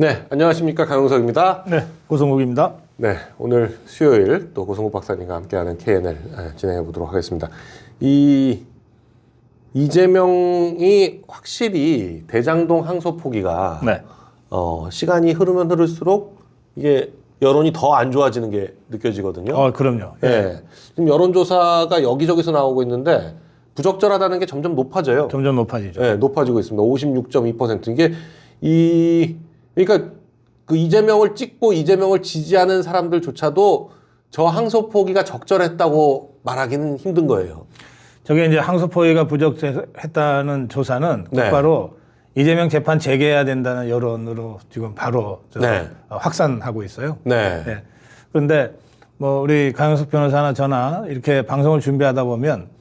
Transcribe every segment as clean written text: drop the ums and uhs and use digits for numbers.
네, 안녕하십니까. 강용석입니다. 네, 고성국입니다. 네, 오늘 수요일 또 고성국 박사님과 함께하는 K&L 진행해 보도록 하겠습니다. 이재명이 확실히 대장동 항소 포기가 네. 시간이 흐르면 흐를수록 이게 여론이 더 안 좋아지는 게 느껴지거든요. 그럼요. 네. 지금 여론조사가 여기저기서 나오고 있는데 부적절하다는 게 점점 높아져요. 점점 높아지죠. 네, 높아지고 있습니다. 56.2%. 이게 그러니까 그 이재명을 찍고 이재명을 지지하는 사람들조차도 저 항소 포기가 적절했다고 말하기는 힘든 거예요. 저게 이제 항소 포기가 부적절했다는 조사는 네. 곧바로 이재명 재판 재개해야 된다는 여론으로 지금 바로 네. 확산하고 있어요. 네. 네. 그런데 뭐 우리 강용석 변호사나 저나 이렇게 방송을 준비하다 보면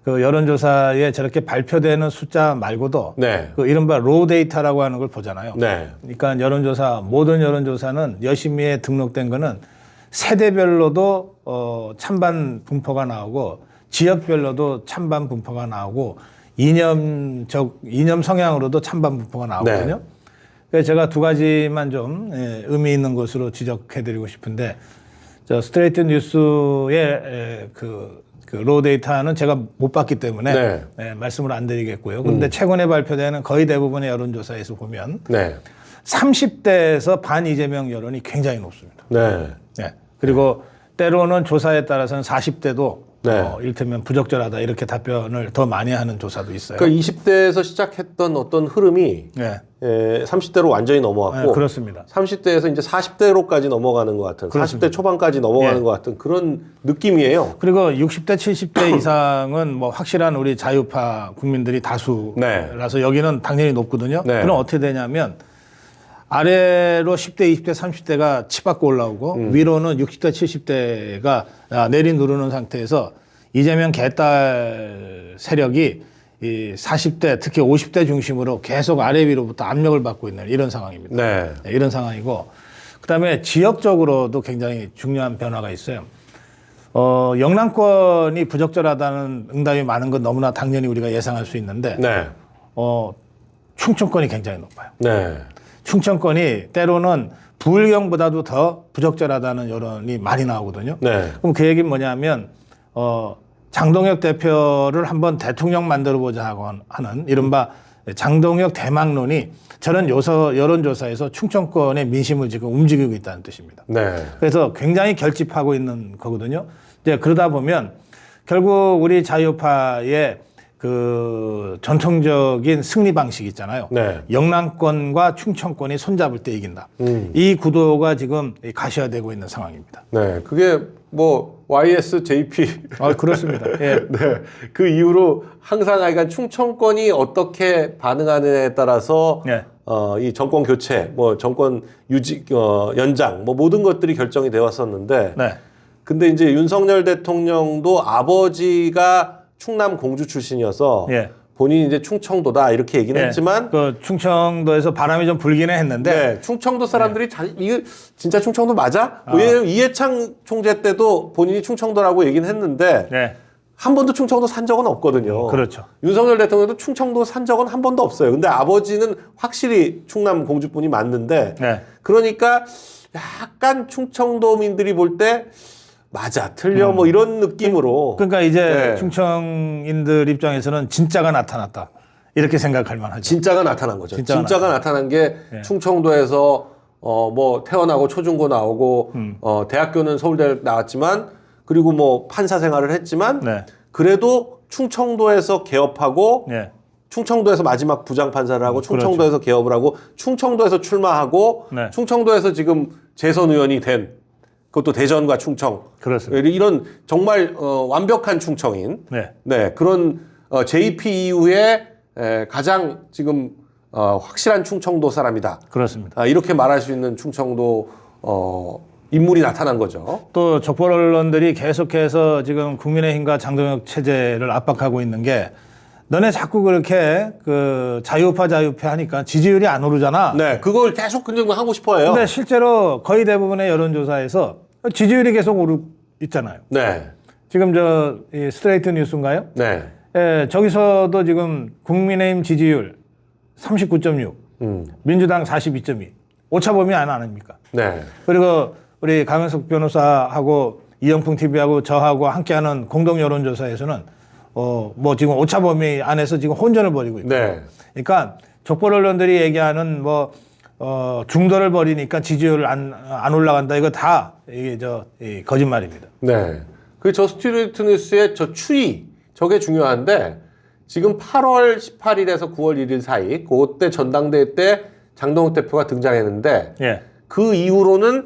그 여론조사에 저렇게 발표되는 숫자 말고도 네. 그 이른바 로우 데이터라고 하는 걸 보잖아요. 네. 그러니까 여론조사, 모든 여론조사는 여심위에 등록된 거는 세대별로도 찬반 분포가 나오고 지역별로도 찬반 분포가 나오고 이념 성향으로도 찬반 분포가 나오거든요. 네. 그래서 제가 두 가지만 좀 의미 있는 것으로 지적해드리고 싶은데, 저 스트레이트 뉴스의 그 로우 데이터는 제가 못 봤기 때문에 네. 말씀을 안 드리겠고요. 그런데 최근에 발표되는 거의 대부분의 여론조사에서 보면 네. 30대에서 반 이재명 여론이 굉장히 높습니다. 네. 네. 그리고 때로는 조사에 따라서는 40대도 네. 이를테면 부적절하다 이렇게 답변을 더 많이 하는 조사도 있어요. 그러니까 20대에서 시작했던 어떤 흐름이 네. 30대로 완전히 넘어왔고 네, 그렇습니다. 30대에서 이제 40대로까지 넘어가는 것 같은, 그렇습니다. 40대 초반까지 넘어가는 예. 것 같은 그런 느낌이에요. 그리고 60대, 70대 이상은 뭐 확실한 우리 자유파 국민들이 다수라서 여기는 당연히 높거든요. 네. 그럼 어떻게 되냐면 아래로 10대, 20대, 30대가 치받고 올라오고 위로는 60대, 70대가 내리누르는 상태에서 이재명 개딸 세력이 이 40대, 특히 50대 중심으로 계속 아래 위로부터 압력을 받고 있는 이런 상황입니다. 네. 네, 이런 상황이고, 그다음에 지역적으로도 굉장히 중요한 변화가 있어요. 영남권이 부적절하다는 응답이 많은 건 너무나 당연히 우리가 예상할 수 있는데, 네. 충청권이 굉장히 높아요. 네. 충청권이 때로는 부울경보다도 더 부적절하다는 여론이 많이 나오거든요. 네. 그럼 그 얘기는 뭐냐면, 장동혁 대표를 한번 대통령 만들어보자 하는 이른바 장동혁 대망론이 저런 여론조사에서 충청권의 민심을 지금 움직이고 있다는 뜻입니다. 네. 그래서 굉장히 결집하고 있는 거거든요. 이제 그러다 보면 결국 우리 자유파의 그 전통적인 승리 방식이 있잖아요. 네. 영남권과 충청권이 손잡을 때 이긴다. 이 구도가 지금 가시화되고 있는 상황입니다. 네. 그게 뭐 YSJP 그렇습니다. 예. 네. 그 이후로 항상 그러니까 충청권이 어떻게 반응하느냐에 따라서 네. 이 정권 교체, 뭐 정권 유지, 연장, 뭐 모든 것들이 결정이 되어 왔었는데, 네. 근데 이제 윤석열 대통령도 아버지가 충남 공주 출신이어서 예. 본인이 이제 충청도다 이렇게 얘기는 예. 했지만, 그 충청도에서 바람이 좀 불기는 했는데, 네, 충청도 사람들이 이게 진짜 충청도 맞아? 왜냐면 이해창 총재 때도 본인이 충청도라고 얘기는 했는데, 네. 한 번도 충청도 산 적은 없거든요. 그렇죠. 윤석열 대통령도 충청도 산 적은 한 번도 없어요. 근데 아버지는 확실히 충남 공주분이 맞는데, 네. 그러니까 약간 충청도민들이 볼 때 맞아, 틀려, 뭐 이런 느낌으로. 그러니까 이제 네. 충청인들 입장에서는 진짜가 나타났다. 이렇게 생각할 만하죠. 진짜가 나타난 거죠. 진짜가 나타난 게 네. 충청도에서 뭐 태어나고 초중고 나오고 대학교는 서울대 나왔지만 그리고 뭐 판사 생활을 했지만 네. 그래도 충청도에서 개업하고 네. 충청도에서 마지막 부장 판사를 하고 충청도에서 개업을 하고 충청도에서 출마하고 네. 충청도에서 지금 재선 의원이 된 그것도 대전과 충청. 그렇습니다. 이런 정말 완벽한 충청인 네. 네, 그런 JP 이후에 가장 지금 확실한 충청도 사람이다. 그렇습니다. 이렇게 말할 수 있는 충청도 인물이 나타난 거죠. 또 족보 언론들이 계속해서 지금 국민의힘과 장동혁 체제를 압박하고 있는 게, 너네 자꾸 그렇게 그 자유파 하니까 지지율이 안 오르잖아. 네, 그걸 계속 하고 싶어해요. 근데 실제로 거의 대부분의 여론조사에서 지지율이 계속 오르고 있잖아요. 네, 지금 이 스트레이트 뉴스인가요? 네, 저기서도 지금 국민의힘 지지율 39.6, 민주당 42.2. 오차범위 아닙니까? 네. 그리고 우리 강현석 변호사하고 이영풍 TV하고 저하고 함께하는 공동 여론조사에서는 뭐 지금 오차범위 안에서 지금 혼전을 벌이고 있고. 네. 그러니까 족보 언론들이 얘기하는 뭐 중도를 벌이니까 지지율 안 올라간다. 이거 다 이게 거짓말입니다. 네. 그 저스티레이트 뉴스의 저 추이 저게 중요한데 지금 8월 18일에서 9월 1일 사이 그때 전당대회 때 장동욱 대표가 등장했는데 예. 그 이후로는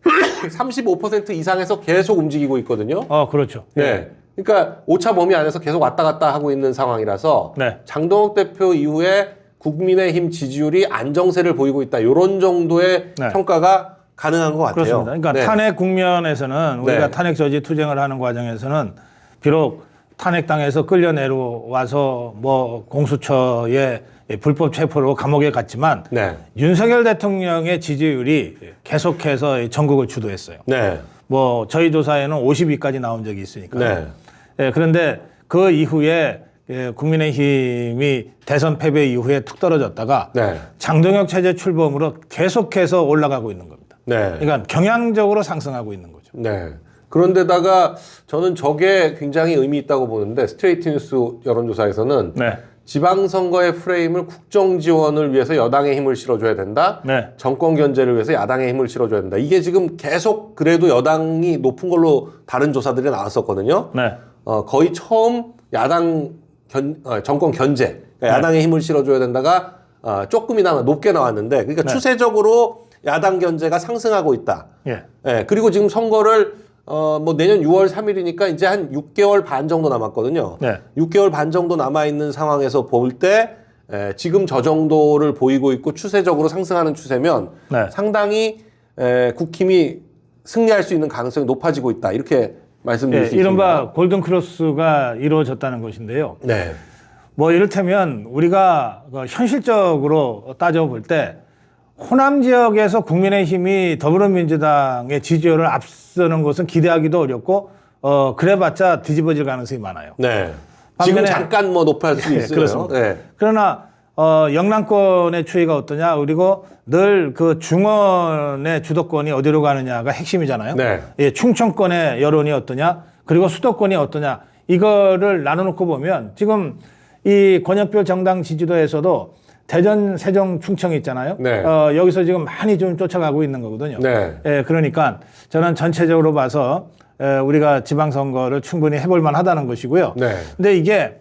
35% 이상에서 계속 움직이고 있거든요. 그렇죠. 네. 그러니까 오차 범위 안에서 계속 왔다 갔다 하고 있는 상황이라서 네. 장동욱 대표 이후에 국민의힘 지지율이 안정세를 보이고 있다. 이런 정도의 네. 평가가 가능한 것 같아요. 그렇습니다. 그러니까 네. 탄핵 국면에서는 우리가 네. 탄핵 저지 투쟁을 하는 과정에서는 비록 탄핵당에서 끌려 내려와서 뭐 공수처에 불법 체포로 감옥에 갔지만 네. 윤석열 대통령의 지지율이 계속해서 전국을 주도했어요. 네. 뭐 저희 조사에는 50위까지 나온 적이 있으니까. 네. 예, 그런데 그 이후에 국민의힘이 대선 패배 이후에 툭 떨어졌다가 네. 장동혁 체제 출범으로 계속해서 올라가고 있는 겁니다. 네. 그러니까 경향적으로 상승하고 있는 거죠. 네. 그런데다가 저는 저게 굉장히 의미 있다고 보는데 스트레이트 뉴스 여론조사에서는 네. 지방선거의 프레임을 국정 지원을 위해서 여당의 힘을 실어줘야 된다. 네. 정권 견제를 위해서 야당의 힘을 실어줘야 된다. 이게 지금 계속 그래도 여당이 높은 걸로 다른 조사들이 나왔었거든요. 네. 거의 처음 야당 정권 견제, 그러니까 야당의 힘을 실어줘야 된다가 조금이나마 높게 나왔는데, 그러니까 네. 추세적으로 야당 견제가 상승하고 있다. 예. 예, 그리고 지금 선거를 뭐 내년 6월 3일이니까 이제 한 6개월 반 정도 남았거든요. 네. 6개월 반 정도 남아 있는 상황에서 볼 때 지금 저 정도를 보이고 있고 추세적으로 상승하는 추세면 네. 상당히 국힘이 승리할 수 있는 가능성이 높아지고 있다. 이렇게 말씀드릴 예, 수 있습니다. 이른바 골든 크로스가 이루어졌다는 것인데요. 네. 뭐 이를테면 우리가 현실적으로 따져볼 때 호남 지역에서 국민의힘이 더불어민주당의 지지율을 앞서는 것은 기대하기도 어렵고 그래봤자 뒤집어질 가능성이 많아요. 네. 지금 반면에- 잠깐 뭐 높아질 수 있어요. 그렇습니다. 네. 그러나 영남권의 추이가 어떠냐, 그리고 늘 그 중원의 주도권이 어디로 가느냐가 핵심이잖아요. 네. 예, 충청권의 여론이 어떠냐, 그리고 수도권이 어떠냐, 이거를 나눠놓고 보면 지금 이 권역별 정당 지지도에서도 대전, 세종, 충청이 있잖아요. 네. 여기서 지금 많이 좀 쫓아가고 있는 거거든요. 네. 예, 그러니까 저는 전체적으로 봐서 우리가 지방선거를 충분히 해볼 만하다는 것이고요. 네. 근데 이게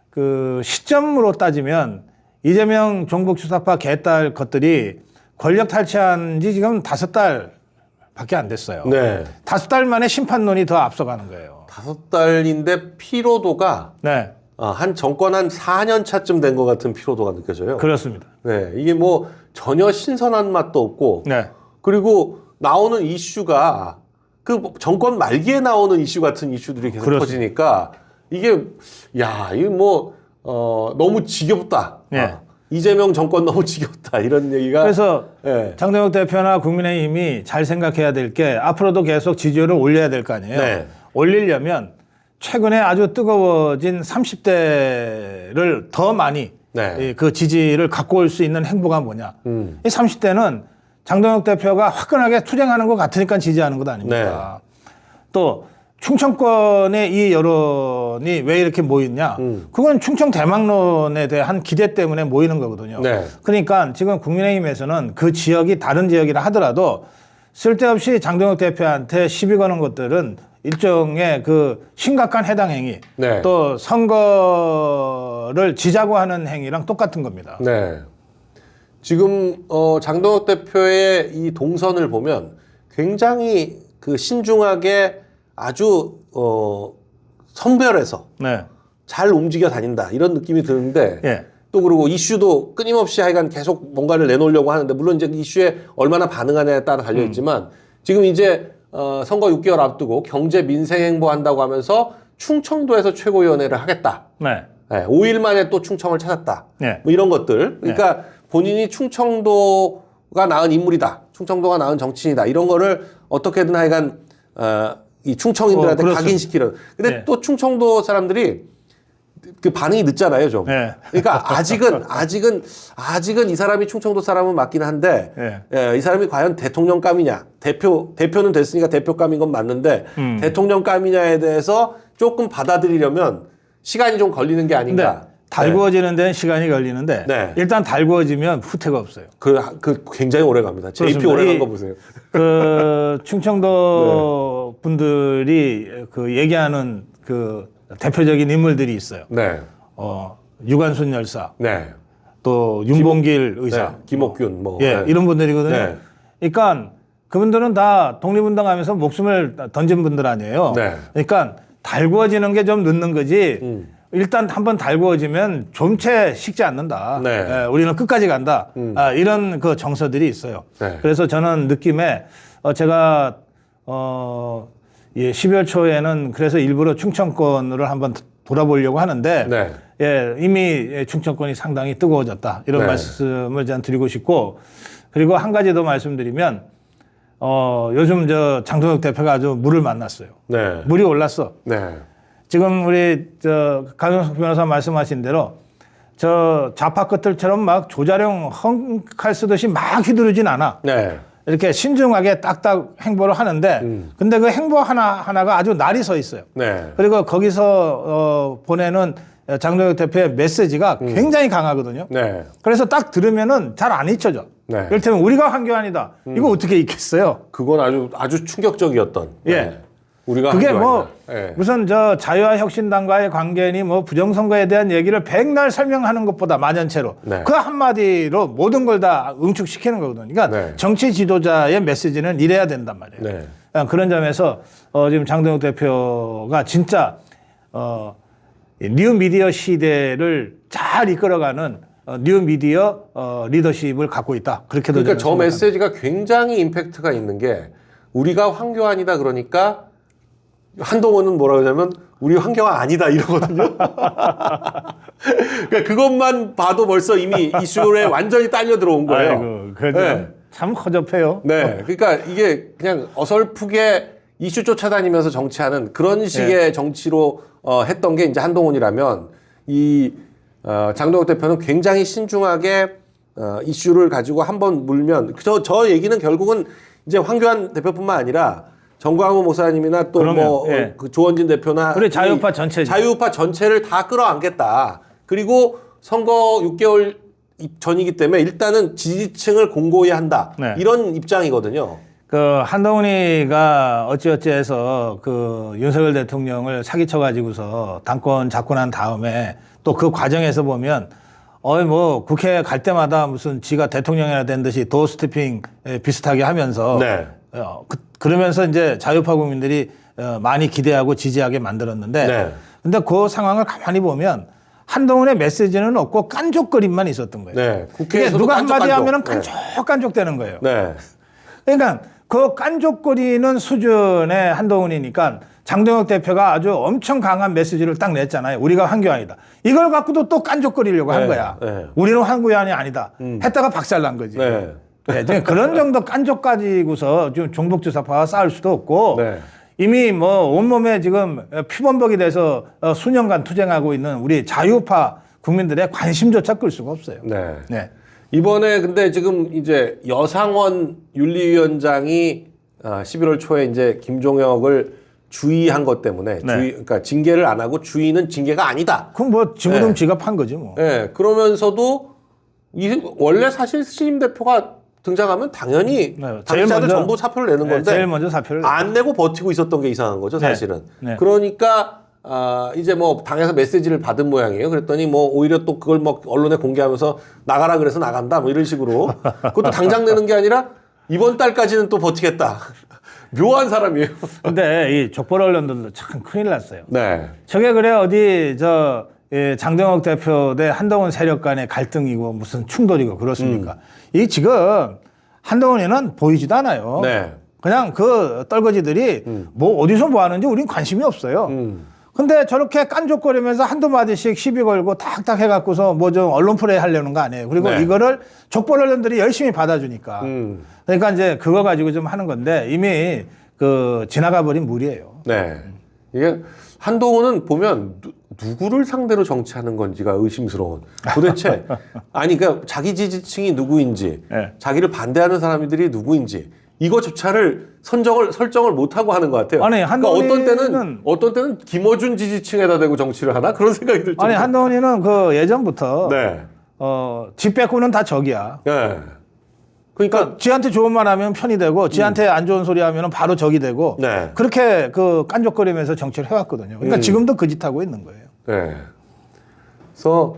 그 시점으로 따지면 이재명 종북 주사파 개딸 것들이 권력 탈취한 지 지금 5달밖에 안 됐어요. 네. 5달 만에 심판론이 더 앞서가는 거예요. 5달인데 피로도가 네, 한 정권 한 4년 차쯤 된 것 같은 피로도가 느껴져요. 그렇습니다. 네. 이게 뭐 전혀 신선한 맛도 없고 네, 그리고 나오는 이슈가 그 정권 말기에 나오는 이슈 같은 이슈들이 계속 그렇습니다. 터지니까 이게 이게 뭐 너무 지겹다. 네. 이재명 정권 너무 지겹다. 이런 얘기가 그래서 네. 장동혁 대표나 국민의힘이 잘 생각해야 될 게 앞으로도 계속 지지율을 올려야 될 거 아니에요. 네. 올리려면 최근에 아주 뜨거워진 30대를 더 많이 네. 그 지지를 갖고 올 수 있는 행보가 뭐냐. 음. 이 30대는 장동혁 대표가 화끈하게 투쟁하는 것 같으니까 지지하는 것 아닙니까? 또 충청권의 이 여론이 왜 이렇게 모이냐? 그건 충청 대망론에 대한 기대 때문에 모이는 거거든요. 네. 그러니까 지금 국민의힘에서는 그 지역이 다른 지역이라 하더라도 쓸데없이 장동혁 대표한테 시비 거는 것들은 일종의 그 심각한 해당 행위, 네. 또 선거를 지자고 하는 행위랑 똑같은 겁니다. 네. 지금 장동혁 대표의 이 동선을 보면 굉장히 그 신중하게 아주 선별해서 네. 잘 움직여 다닌다 이런 느낌이 드는데 예. 또 그리고 이슈도 끊임없이 하여간 계속 뭔가를 내놓으려고 하는데 물론 이제 이슈에 얼마나 반응하냐에 따라 달려 있지만 지금 이제 선거 6개월 앞두고 경제 민생 행보 한다고 하면서 충청도에서 최고위원회를 하겠다. 네. 네, 5일 만에 또 충청을 찾았다. 네. 뭐 이런 것들. 그러니까 본인이 충청도가 낳은 인물이다. 충청도가 낳은 정치인이다. 이런 거를 어떻게든 하여간 이 충청인들한테 그렇습니다. 각인시키는. 근데 네. 또 충청도 사람들이 그 반응이 늦잖아요, 좀. 네. 그러니까 아직은 이 사람이 충청도 사람은 맞긴 한데, 네. 이 사람이 과연 대통령감이냐, 대표는 됐으니까 대표감인 건 맞는데, 대통령감이냐에 대해서 조금 받아들이려면 시간이 좀 걸리는 게 아닌가. 달구어지는 데는 시간이 걸리는데, 네. 일단 달구어지면 후퇴가 없어요. 그 굉장히 오래 갑니다. JP 오래 간 거 보세요. 그 충청도 분들이 그 얘기하는 그 대표적인 인물들이 있어요. 네. 유관순 열사, 네. 또 윤봉길 의사, 네. 김옥균, 뭐. 예, 네. 이런 분들이거든요. 네. 그러니까 그분들은 다 독립운동하면서 목숨을 던진 분들 아니에요. 네. 그러니까 달구어지는 게 좀 늦는 거지. 일단 한번 달구어지면 좀채 식지 않는다. 네. 예, 우리는 끝까지 간다. 이런 그 정서들이 있어요. 네. 그래서 저는 느낌에 제가 12월 초에는 그래서 일부러 충청권으로 한번 돌아보려고 하는데 네. 예, 이미 충청권이 상당히 뜨거워졌다. 이런 네. 말씀을 저는 드리고 싶고, 그리고 한 가지 더 말씀드리면 요즘 저 장동혁 대표가 아주 물을 만났어요. 네. 물이 올랐어. 네. 지금 우리 강용석 변호사 말씀하신 대로 저 좌파 끝들처럼 막 조자룡 헝칼 쓰듯이 막 휘두르진 않아. 네. 이렇게 신중하게 딱딱 행보를 하는데, 근데 그 행보 하나하나가 아주 날이 서 있어요. 네. 그리고 거기서 보내는 장동혁 대표의 메시지가 굉장히 강하거든요. 네. 그래서 딱 들으면은 잘 안 잊혀져. 네. 이를테면 우리가 황교안이다. 이거 어떻게 잊겠어요? 그건 아주 충격적이었던. 예. 네. 우리가 그게 한 게 뭐 아니다. 네. 무슨 저 자유와 혁신당과의 관계니 뭐 부정선거에 대한 얘기를 백날 설명하는 것보다 만연체로 네. 그 한마디로 모든 걸 다 응축시키는 거거든요. 그러니까 네. 정치 지도자의 메시지는 이래야 된단 말이에요. 네. 그런 점에서 지금 장동혁 대표가 진짜 뉴 미디어 시대를 잘 이끌어가는 뉴 미디어 리더십을 갖고 있다. 그렇게도 그러니까 저 저는 생각합니다. 메시지가 굉장히 임팩트가 있는 게, 우리가 황교안이다 그러니까 한동훈은 뭐라 그러냐면 우리 황교안 아니다 이러거든요. 그러니까 그것만 봐도 벌써 이미 이슈에 완전히 딸려 들어온 거예요. 아이고, 그래도 네. 참 허접해요. 네. 그러니까 이게 그냥 어설프게 이슈 쫓아다니면서 정치하는 그런 식의 정치로 했던 게 이제 한동훈이라면, 이 장동혁 대표는 굉장히 신중하게 이슈를 가지고 한번 물면, 저 얘기는 결국은 이제 황교안 대표뿐만 아니라 정광훈 목사님이나 또 그러면, 뭐 예. 그 조원진 대표나 우리 자유파 전체죠. 자유파 전체를 다 끌어안겠다. 그리고 선거 6개월 전이기 때문에 일단은 지지층을 공고히 한다. 네. 이런 입장이거든요. 그 한동훈이가 어찌어찌해서 그 윤석열 대통령을 사기쳐가지고서 당권 잡고 난 다음에 또 그 과정에서 보면 뭐 국회 갈 때마다 무슨 지가 대통령이나 된 듯이 도어 스태핑 비슷하게 하면서 네. 그러면서 이제 자유파 국민들이 많이 기대하고 지지하게 만들었는데, 네. 근데 그 상황을 가만히 보면 한동훈의 메시지는 없고 깐족거림만 있었던 거예요. 네. 그게 국회에서도 누가 한마디 깐족깐족. 하면은 네. 깐족되는 거예요. 네. 그러니까 그 깐족거리는 수준의 한동훈이니까 장동혁 대표가 아주 엄청 강한 메시지를 딱 냈잖아요. 우리가 황교안이다. 이걸 갖고도 또 깐족거리려고 한 네, 거야. 네. 우리는 황교안이 아니다. 했다가 박살난 거지. 네. 네, 그런 정도 깐족 가지고서 좀 종북주사파와 싸울 수도 없고, 네. 이미 뭐 온몸에 지금 피범벅이 돼서 수년간 투쟁하고 있는 우리 자유파 국민들의 관심조차 끌 수가 없어요. 네. 네. 이번에 근데 지금 이제 여상원 윤리위원장이 11월 초에 이제 김종혁을 주의한 것 때문에 네. 그러니까 징계를 안 하고 주의는 징계가 아니다. 그럼 뭐 지구름 네. 지갑한 거지 뭐. 예. 그러면서도 원래 사실 신임 대표가 등장하면 당연히 네, 제일 당사자들 먼저- 전부 사표를 내는 네, 건데 제일 먼저 사표를 안 내고 버티고 있었던 게 이상한 거죠, 사실은. 네. 그러니까 이제 뭐 당에서 메시지를 받은 모양이에요. 그랬더니 뭐 오히려 또 그걸 뭐 언론에 공개하면서 나가라 그래서 나간다 뭐 이런 식으로. 그것도 당장 내는 게 아니라 이번 달까지는 또 버티겠다. 묘한 사람이에요. 근데 이 족벌 언론들도 참 큰일 났어요. 네. 저게 그래 어디 장동혁 대표 대 한동훈 세력 간의 갈등이고 무슨 충돌이고 그렇습니까? 이 지금 한동훈이는 보이지도 않아요. 네. 그냥 그 떨거지들이 뭐 어디서 뭐 하는지 우린 관심이 없어요. 근데 저렇게 깐족거리면서 한두 마디씩 시비 걸고 탁탁 해갖고서 뭐 좀 언론 플레이 하려는 거 아니에요. 그리고 네. 이거를 족벌 언론들이 열심히 받아주니까. 그러니까 이제 그거 가지고 좀 하는 건데 이미 그 지나가 버린 물이에요. 네. 이게 한동훈은 보면 누구를 상대로 정치하는 건지가 의심스러운. 도대체 아니 그러니까 자기 지지층이 누구인지, 네. 자기를 반대하는 사람들이 누구인지 이거조차를 설정을 못 하고 하는 것 같아요. 아니, 그러니까 어떤 때는 김어준 지지층에다 대고 정치를 하나 그런 생각이 들 정도. 아니 한동훈이는 그 예전부터 네. 집 빼고는 다 적이야. 네. 그러니까 지한테 좋은 말 하면 편이 되고 지한테 안 좋은 소리 하면 바로 적이 되고 네. 그렇게 그 깐족거리면서 정치를 해왔거든요. 그러니까 지금도 그 짓 하고 있는 거예요. 네. 그래서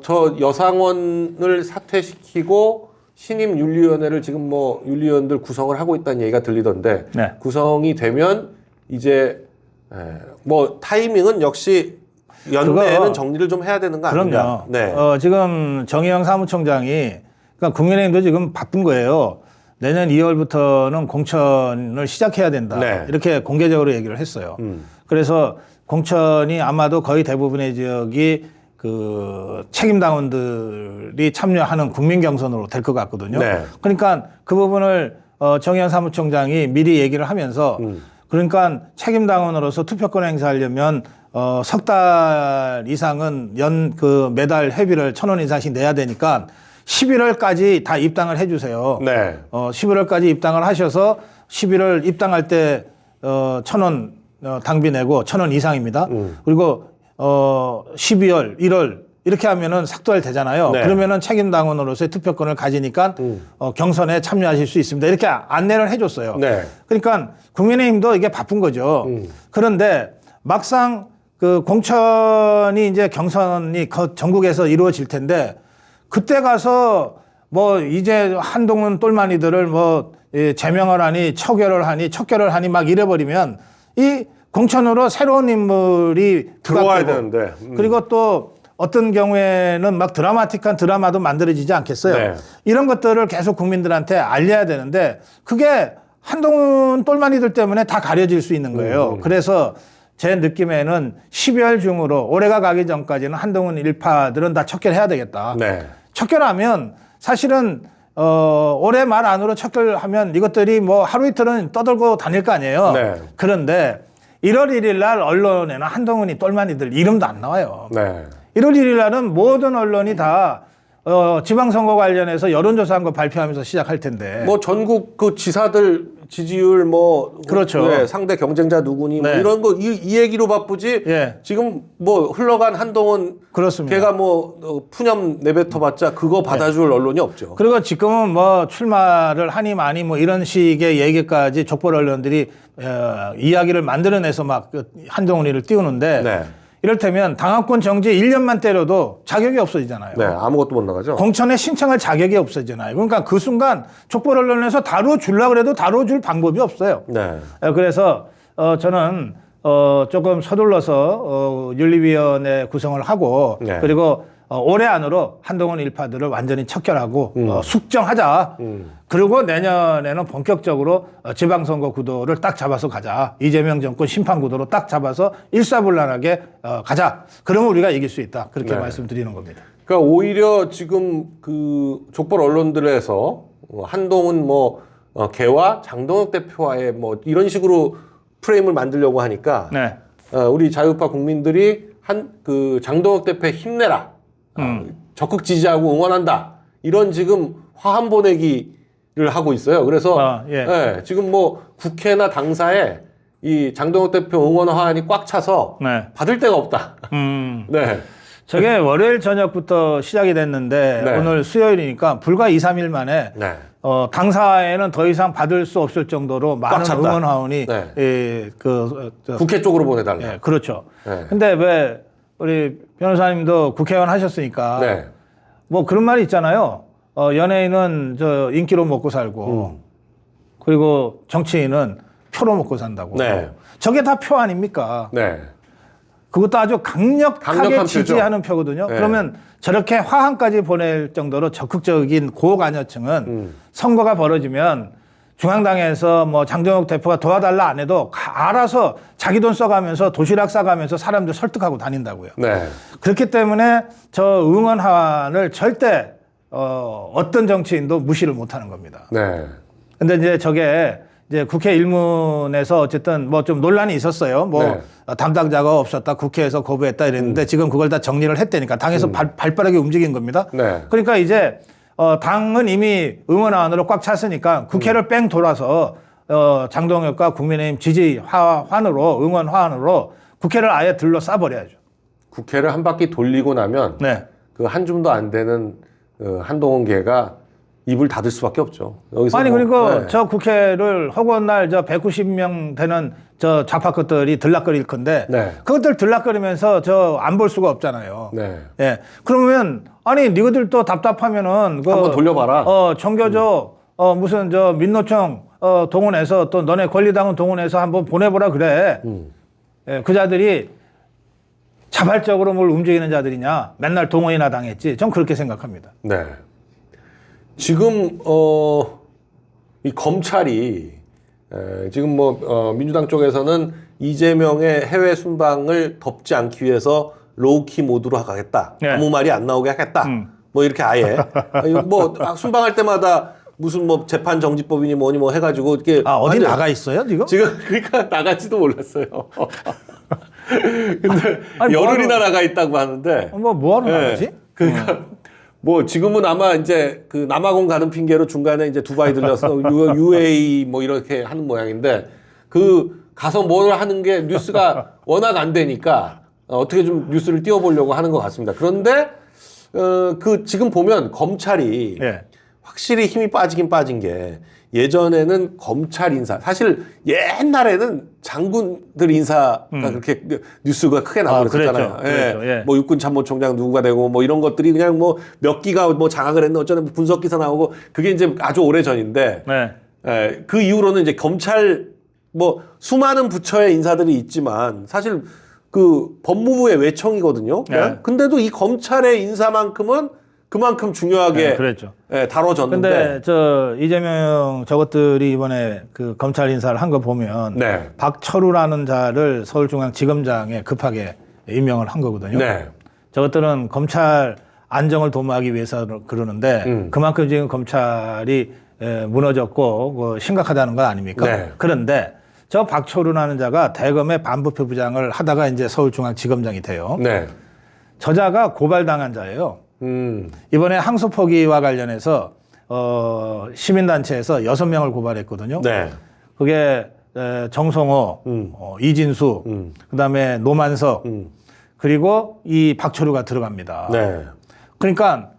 저 여상원을 사퇴시키고 신임 윤리위원회를 지금 뭐 윤리위원들 구성을 하고 있다는 얘기가 들리던데 네. 구성이 되면 이제 뭐 타이밍은 역시 연내에는 정리를 좀 해야 되는 거 아닌가? 그럼요. 네. 지금 정의영 사무총장이 그러니까 국민의힘도 지금 바쁜 거예요. 내년 2월부터는 공천을 시작해야 된다. 네. 이렇게 공개적으로 얘기를 했어요. 그래서 공천이 아마도 거의 대부분의 지역이 그 책임당원들이 참여하는 국민 경선으로 될 것 같거든요. 네. 그러니까 그 부분을 정의연 사무총장이 미리 얘기를 하면서 그러니까 책임당원으로서 투표권 행사하려면 석 달 이상은 매달 회비를 1,000원 이상씩 내야 되니까 11월까지 다 입당을 해주세요. 네. 11월까지 입당을 하셔서 11월 입당할 때 1,000원 당비 내고 1,000원 이상입니다. 그리고 12월, 1월 이렇게 하면은 삭도할 되잖아요. 네. 그러면은 책임당원으로서의 투표권을 가지니까 경선에 참여하실 수 있습니다. 이렇게 안내를 해줬어요. 네. 그러니까 국민의힘도 이게 바쁜 거죠. 그런데 막상 그 공천이 이제 경선이 전국에서 이루어질 텐데 그때 가서 뭐 이제 한동훈 똘마니들을 뭐 제명을 하니 척결을 하니 막 이래버리면 이 공천으로 새로운 인물이 들어와야 부각되고 되는데. 그리고 또 어떤 경우에는 막 드라마틱한 드라마도 만들어지지 않겠어요. 네. 이런 것들을 계속 국민들한테 알려야 되는데 그게 한동훈 똘마니들 때문에 다 가려질 수 있는 거예요. 그래서 제 느낌에는 12월 중으로 올해가 가기 전까지는 한동훈 일파들은 다 척결해야 되겠다. 네. 척결하면 사실은 올해 말 안으로 척결하면 이것들이 뭐 하루 이틀은 떠들고 다닐 거 아니에요. 네. 그런데 1월 1일 날 언론에는 한동훈이 똘마니들 이름도 안 나와요. 네. 1월 1일 날은 모든 언론이 다 지방선거 관련해서 여론조사한 거 발표하면서 시작할 텐데. 뭐 전국 그 지사들 지지율 뭐 그렇죠. 네, 상대 경쟁자 누구니 뭐 네. 이런 거 이 얘기로 바쁘지. 예. 지금 뭐 흘러간 한동훈 그렇습니다. 걔가 뭐 푸념 내뱉어봤자 그거 받아줄 언론이 없죠. 그리고 지금은 뭐 출마를 하니 마니 뭐 이런 식의 얘기까지 족벌 언론들이 이야기를 만들어내서 막 한동훈이를 띄우는데 네. 이를테면 당합권 정지 1년만 때려도 자격이 없어지잖아요. 네, 아무것도 못 나가죠. 공천에 신청할 자격이 없어지잖아요. 그러니까 그 순간 족벌 언론에서 다뤄주려고 해도 다뤄줄 방법이 없어요. 네. 그래서 저는 조금 서둘러서 윤리위원회 구성을 하고 네. 그리고 올해 안으로 한동훈 일파들을 완전히 척결하고 숙정하자. 그리고 내년에는 본격적으로 지방선거 구도를 딱 잡아서 가자. 이재명 정권 심판 구도로 딱 잡아서 일사불란하게 가자. 그러면 우리가 이길 수 있다. 그렇게 네. 말씀드리는 겁니다. 그러니까 오히려 지금 그 족벌 언론들에서 한동훈 뭐 걔와 장동혁 대표와의 뭐 이런 식으로 프레임을 만들려고 하니까 네. 우리 자유파 국민들이 그 장동혁 대표 힘내라. 적극 지지하고 응원한다. 이런 지금 화한 보내기를 하고 있어요. 그래서 예. 지금 뭐 국회나 당사에 이 장동혁 대표 응원 화환이 꽉 차서 네. 받을 데가 없다. 네. 저게 월요일 저녁부터 시작이 됐는데 네. 오늘 수요일이니까 불과 2, 3일 만에 네. 당사에는 더 이상 받을 수 없을 정도로 많은 찼다. 응원 화원이 네. 국회 쪽으로 보내달라. 예, 그렇죠. 네. 근데 왜 우리 변호사님도 국회의원 하셨으니까 네. 뭐 그런 말이 있잖아요. 연예인은 저 인기로 먹고 살고 그리고 정치인은 표로 먹고 산다고. 네. 저게 다 표 아닙니까? 네. 그것도 아주 강력하게 강력한 지지하는 표거든요. 네. 그러면 저렇게 화환까지 보낼 정도로 적극적인 고관여층은 선거가 벌어지면 중앙당에서 뭐 장동혁 대표가 도와달라 안 해도 알아서 자기 돈 써가면서 도시락 싸가면서 사람들 설득하고 다닌다고요. 네. 그렇기 때문에 저 응원 하환을 절대 어떤 정치인도 무시를 못하는 겁니다. 네. 근데 이제 저게 이제 국회 일문에서 어쨌든 뭐 좀 논란이 있었어요. 뭐 네. 담당자가 없었다, 국회에서 거부했다 이랬는데 지금 그걸 다 정리를 했다니까 당에서 발빠르게 움직인 겁니다. 네. 그러니까 이제 당은 이미 응원안으로 꽉 찼으니까 국회를 뺑 돌아서 장동혁과 국민의힘 지지 화환으로 응원 화환으로 국회를 아예 둘러싸버려야죠. 국회를 한 바퀴 돌리고 나면 네. 그 한 줌도 안 되는 한동훈 계가 입을 닫을 수밖에 없죠. 여기서 아니 뭐, 그리고 네. 저 국회를 허구한 날 저 190명 되는 저 좌파 것들이 들락거릴 건데 네. 그것들 들락거리면서 저 안 볼 수가 없잖아요. 네. 예. 그러면 아니 니희들 또 답답하면은 그 한번 돌려봐라. 정겨줘 무슨 저 민노총 동원해서 또 너네 권리당원 동원해서 한번 보내보라 그래. 예, 그 자들이 자발적으로 뭘 움직이는 자들이냐? 맨날 동원이나 당했지. 전 그렇게 생각합니다. 네. 지금 이 검찰이 지금 뭐 민주당 쪽에서는 이재명의 해외 순방을 덮지 않기 위해서 로우키 모드로 하겠다. 네. 아무 말이 안 나오게 하겠다. 뭐 이렇게 아예 뭐 순방할 때마다 무슨 뭐 재판 정지법이니 뭐니 뭐 해가지고 이렇게 어디 완전- 나가 있어요 지금? 지금 그러니까 나갈지도 몰랐어요. 근데 아니, 열흘이나 나가 있다고 하는데. 뭐 하러 나가지? 그러니까 뭐 지금은 아마 이제 그 남아공 가는 핑계로 중간에 이제 두바이 들려서 UAE 뭐 이렇게 하는 모양인데 그 가서 뭘 하는 게 뉴스가 워낙 안 되니까 어떻게 좀 뉴스를 띄워보려고 하는 것 같습니다. 그런데 그 지금 보면 검찰이 예. 확실히 힘이 빠지긴 빠진 게 예전에는 검찰 인사 사실 옛날에는 장군들 인사가 그렇게 뉴스가 크게 나오고 그랬잖아요. 그랬죠. 예. 뭐 육군 참모총장 누구가 되고 뭐 이런 것들이 그냥 뭐 몇 기가 뭐 장악을 했나 어쩌나 분석 기사 나오고 그게 이제 아주 오래 전인데 네. 그 이후로는 이제 검찰 뭐 수많은 부처의 인사들이 있지만 사실 그 법무부의 외청이거든요. 네. 근데도 이 검찰의 인사만큼은 그만큼 중요하게 네, 그랬죠. 다뤄졌는데. 근데 저 이재명 저것들이 이번에 그 검찰 인사를 한 거 보면 네. 박철우라는 자를 서울중앙지검장에 급하게 임명을 한 거거든요. 네. 저것들은 검찰 안정을 도모하기 위해서 그러는데 그만큼 지금 검찰이 무너졌고 그 심각하다는 거 아닙니까? 네. 그런데 저 박철우라는 자가 대검의 반부패 부장을 하다가 이제 서울중앙지검장이 돼요. 네. 저자가 고발당한 자예요. 이번에 항소 포기와 관련해서 시민단체에서 6명을 고발했거든요. 네. 그게 정성호, 이진수, 그다음에 노만석, 그리고 이 박철우가 들어갑니다. 네. 그러니까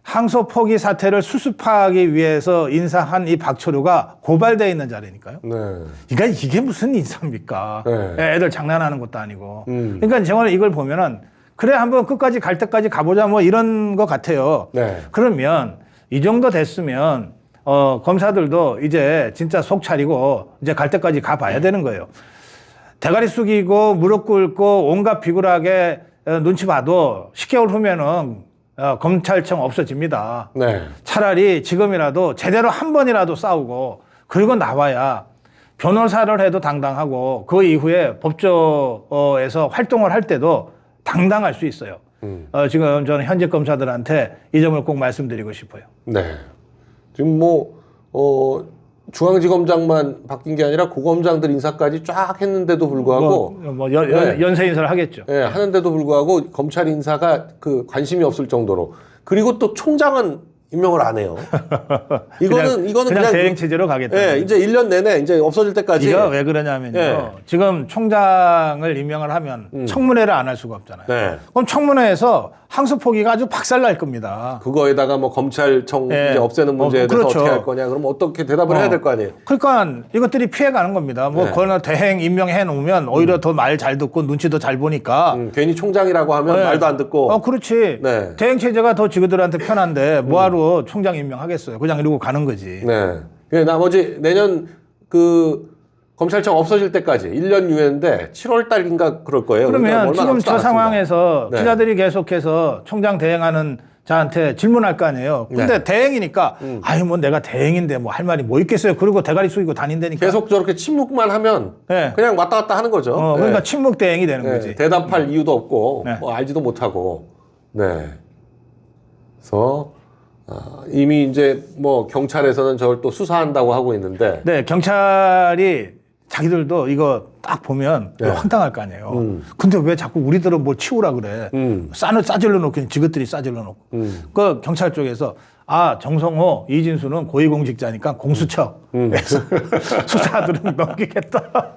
항소 포기 사태를 수습하기 위해서 인사한 이 박철우가 고발돼 있는 자리니까요. 네. 그러니까 이게 무슨 인사입니까? 네. 애들 장난하는 것도 아니고. 그러니까 저는 이걸 보면은 그래 한번 끝까지 갈 때까지 가보자 뭐 이런 것 같아요. 네. 그러면 이 정도 됐으면 검사들도 이제 진짜 속 차리고 이제 갈 때까지 가봐야 되는 거예요. 대가리 숙이고 무릎 꿇고 온갖 비굴하게 눈치 봐도 10개월 후면은 검찰청 없어집니다. 네. 차라리 지금이라도 제대로 한 번이라도 싸우고 그리고 나와야 변호사를 해도 당당하고 그 이후에 법조에서 활동을 할 때도 당당할 수 있어요. 지금 저는 현직 검사들한테 이 점을 꼭 말씀드리고 싶어요. 네. 지금 뭐 중앙지검장만 바뀐 게 아니라 고검장들 인사까지 쫙 했는데도 불구하고 연쇄 인사를 하겠죠. 예, 하는데도 불구하고 검찰 인사가 그 관심이 없을 정도로 그리고 또 총장은 임명을 안 해요. 이거는 그냥 대행 체제로 가겠다. 예, 이제 1년 내내 이제 없어질 때까지. 이거 왜 그러냐면요. 예. 지금 총장을 임명을 하면 청문회를 안 할 수가 없잖아요. 네. 그럼 청문회에서 항소 포기가 아주 박살날 겁니다. 그거에다가 뭐 검찰청 예. 이제 없애는 문제에 대해서 그렇죠. 어떻게 할 거냐. 그럼 어떻게 대답을 해야 될 거 아니에요. 그러니까 이것들이 피해가는 겁니다. 뭐 네. 그거나 대행 임명해 놓으면 오히려 더 말 잘 듣고 눈치도 잘 보니까. 괜히 총장이라고 하면 네. 말도 안 듣고. 그렇지. 네. 대행 체제가 더 지그들한테 편한데 뭐하러 총장 임명하겠어요. 그냥 이러고 가는 거지. 네. 그 나머지 내년 그 검찰청 없어질 때까지 1년 유예인데 7월 달인가 그럴 거예요. 그러면 그러니까 얼마 지금 남지도 저 않았습니다. 상황에서 네. 기자들이 계속해서 총장 대행하는 자한테 질문할 거 아니에요. 근데 네. 대행이니까 아유 뭐 내가 대행인데 뭐 할 말이 뭐 있겠어요. 그리고 대가리 숙이고 다닌다니까. 계속 저렇게 침묵만 하면 네. 그냥 왔다 갔다 하는 거죠. 그러니까 네. 침묵 대행이 되는 네. 거지. 대답할 이유도 없고 네. 뭐 알지도 못하고. 네. 그래서 이미 이제 뭐 경찰에서는 저걸 또 수사한다고 하고 있는데. 네, 경찰이 자기들도 이거 딱 보면 네. 황당할 거 아니에요. 근데 왜 자꾸 우리들은 뭘 치우라 그래? 싸질러 놓고 지긋들이 싸질러 놓고. 그 경찰 쪽에서 정성호, 이진수는 고위공직자니까 공수처. 그래서 수사들은 넘기겠다.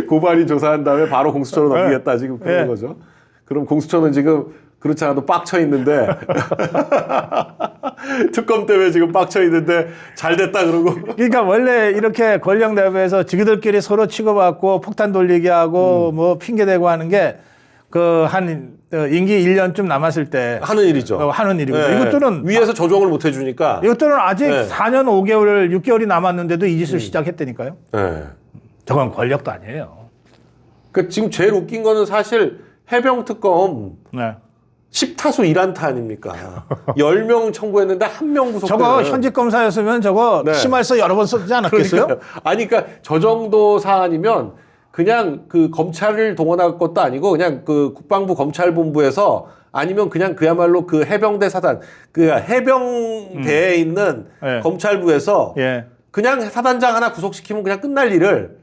고발이 조사한 다음에 바로 공수처로 넘기겠다 지금 그런 네. 거죠. 그럼 공수처는 지금 그렇지 않아도 빡쳐 있는데 특검 때문에 지금 빡쳐 있는데 잘 됐다 그러고. 그러니까 원래 이렇게 권력 내부에서 지그들끼리 서로 치고받고 폭탄 돌리게 하고 뭐 핑계 대고 하는 게 그 한 임기 1년쯤 남았을 때 하는 일이죠. 하는 일이거든요. 네. 이것들은 위에서 조정을 못 해주니까. 이것들은 아직 네. 4년 5개월, 6개월이 남았는데도 이 짓을 시작했다니까요. 네. 저건 권력도 아니에요. 그 지금 제일 웃긴 거는 사실 해병 특검 네. 10타수 1안타 아닙니까? 10명 청구했는데 1명 구속되는. 저거 현직 검사였으면 저거 네. 심할서 여러 번 쓰지 않았겠어요? 그러니까요. 아니, 그러니까 저 정도 사안이면 그냥 그 검찰을 동원할 것도 아니고 그냥 그 국방부 검찰본부에서 아니면 그냥 그야말로 그 해병대 사단, 그 해병대에 있는 네. 검찰부에서 예. 그냥 사단장 하나 구속시키면 그냥 끝날 일을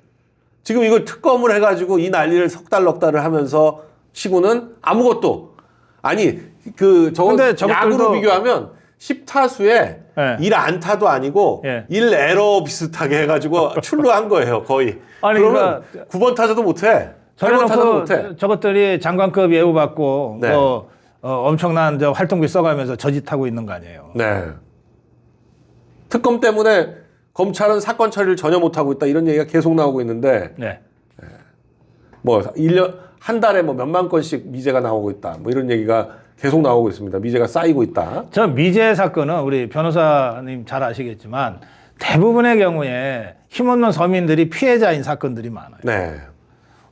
지금 이걸 특검을 해가지고 이 난리를 석 달 넉 달을 하면서 치고는 아무것도 아니 그 저거 근데 저것들도- 야구로 비교하면 10타수에 네. 1안타도 아니고 예. 1에러 비슷하게 해가지고 출루한 거예요 거의. 아니, 그러면 그러니까 9번 타자도 못해. 8번 타자도 못해. 저래놓고 저것들이 장관급 예우 받고 네. 뭐 엄청난 저 활동비 써가면서 저짓하고 있는 거 아니에요. 네. 특검 때문에 검찰은 사건 처리를 전혀 못하고 있다 이런 얘기가 계속 나오고 있는데 네. 뭐 1년 한 달에 뭐 몇만 건씩 미제가 나오고 있다. 뭐 이런 얘기가 계속 나오고 있습니다. 미제가 쌓이고 있다. 저 미제 사건은 우리 변호사님 잘 아시겠지만 대부분의 경우에 힘없는 서민들이 피해자인 사건들이 많아요. 네.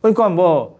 그러니까 뭐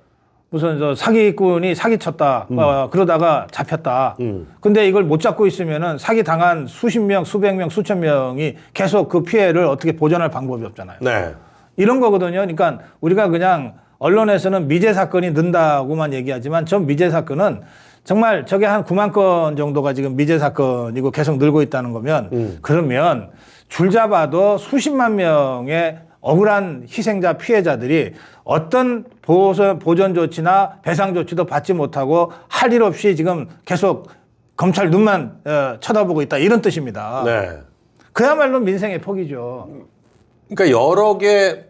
무슨 저 사기꾼이 사기쳤다 그러다가 잡혔다. 근데 이걸 못 잡고 있으면은 사기 당한 수십 명, 수백 명, 수천 명이 계속 그 피해를 어떻게 보전할 방법이 없잖아요. 네. 이런 거거든요. 그러니까 우리가 그냥 언론에서는 미제 사건이 는다고만 얘기하지만 전 미제 사건은 정말 저게 한 9만 건 정도가 지금 미제 사건이고 계속 늘고 있다는 거면 그러면 줄 잡아도 수십만 명의 억울한 희생자 피해자들이 어떤 보전 조치나 배상 조치도 받지 못하고 할 일 없이 지금 계속 검찰 눈만 쳐다보고 있다 이런 뜻입니다. 네. 그야말로 민생의 폭이죠. 그러니까 여러 개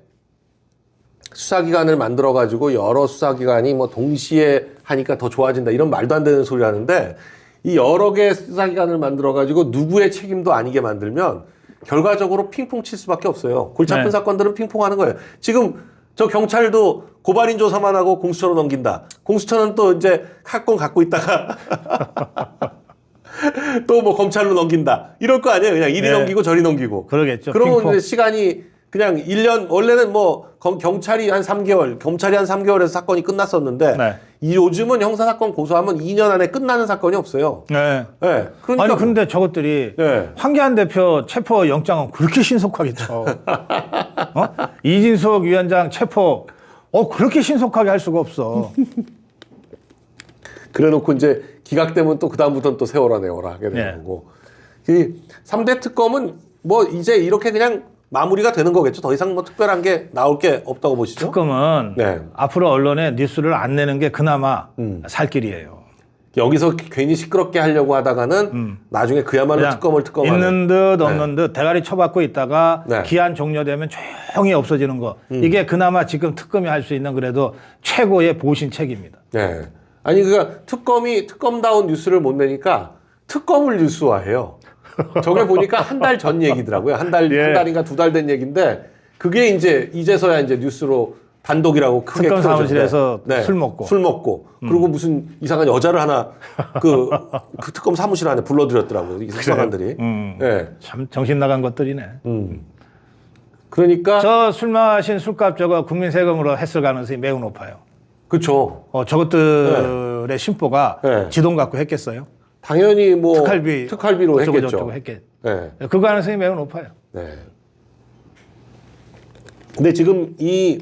수사기관을 만들어가지고 여러 수사기관이 뭐 동시에 하니까 더 좋아진다 이런 말도 안 되는 소리 하는데 이 여러 개 수사기관을 만들어가지고 누구의 책임도 아니게 만들면 결과적으로 핑퐁 칠 수밖에 없어요. 골치 아픈 네. 사건들은 핑퐁하는 거예요. 지금 저 경찰도 고발인 조사만 하고 공수처로 넘긴다. 공수처는 또 이제 사건 갖고 있다가 또 뭐 검찰로 넘긴다. 이럴 거 아니에요. 그냥 이리 네. 넘기고 저리 넘기고. 그러겠죠. 그러면 핑퐁. 이제 시간이 그냥 1년, 원래는 뭐 경찰이 한 3개월, 검찰이 한 3개월에서 사건이 끝났었는데 네. 이 요즘은 형사사건 고소하면 2년 안에 끝나는 사건이 없어요. 네. 네. 그러니까 아니 근데 저것들이 네. 황교안 대표 체포 영장은 그렇게 신속하겠죠. 이진석 위원장 체포 그렇게 신속하게 할 수가 없어. 그래놓고 이제 기각되면 또 그다음부터는 또 세워라 내워라 하게 되는 네. 거고. 이 3대 특검은 뭐 이제 이렇게 그냥 마무리가 되는 거겠죠. 더 이상 뭐 특별한 게 나올 게 없다고 보시죠. 특검은 네. 앞으로 언론에 뉴스를 안 내는 게 그나마 살 길이에요. 여기서 괜히 시끄럽게 하려고 하다가는 나중에 그야말로 그냥 특검을 특검하는. 있는 듯 없는 듯 대가리 쳐박고 있다가 네. 기한 종료되면 조용히 없어지는 거. 이게 그나마 지금 특검이 할 수 있는 그래도 최고의 보신책입니다. 네. 아니 그러니까 특검다운 뉴스를 못 내니까 특검을 뉴스화해요. 저게 보니까 한 달 전 얘기더라고요. 한 달인가 2달 된 얘기인데 그게 이제서야 이제 뉴스로 단독이라고 크게 특검 틀어졌는데. 사무실에서 술 먹고 그리고 무슨 이상한 여자를 하나 그 특검 사무실 안에 불러들였더라고요. 이 수사관들이. 네. 참 정신 나간 것들이네. 그러니까 저 술 마신 술값 저거 국민 세금으로 했을 가능성이 매우 높아요. 그렇죠. 저것들의 심보가 네. 지돈 갖고 했겠어요? 당연히 뭐 어쩌고 특활비로 했겠죠. 저쩌고 했겠. 네. 그 가능성이 매우 높아요. 네. 근데 지금 이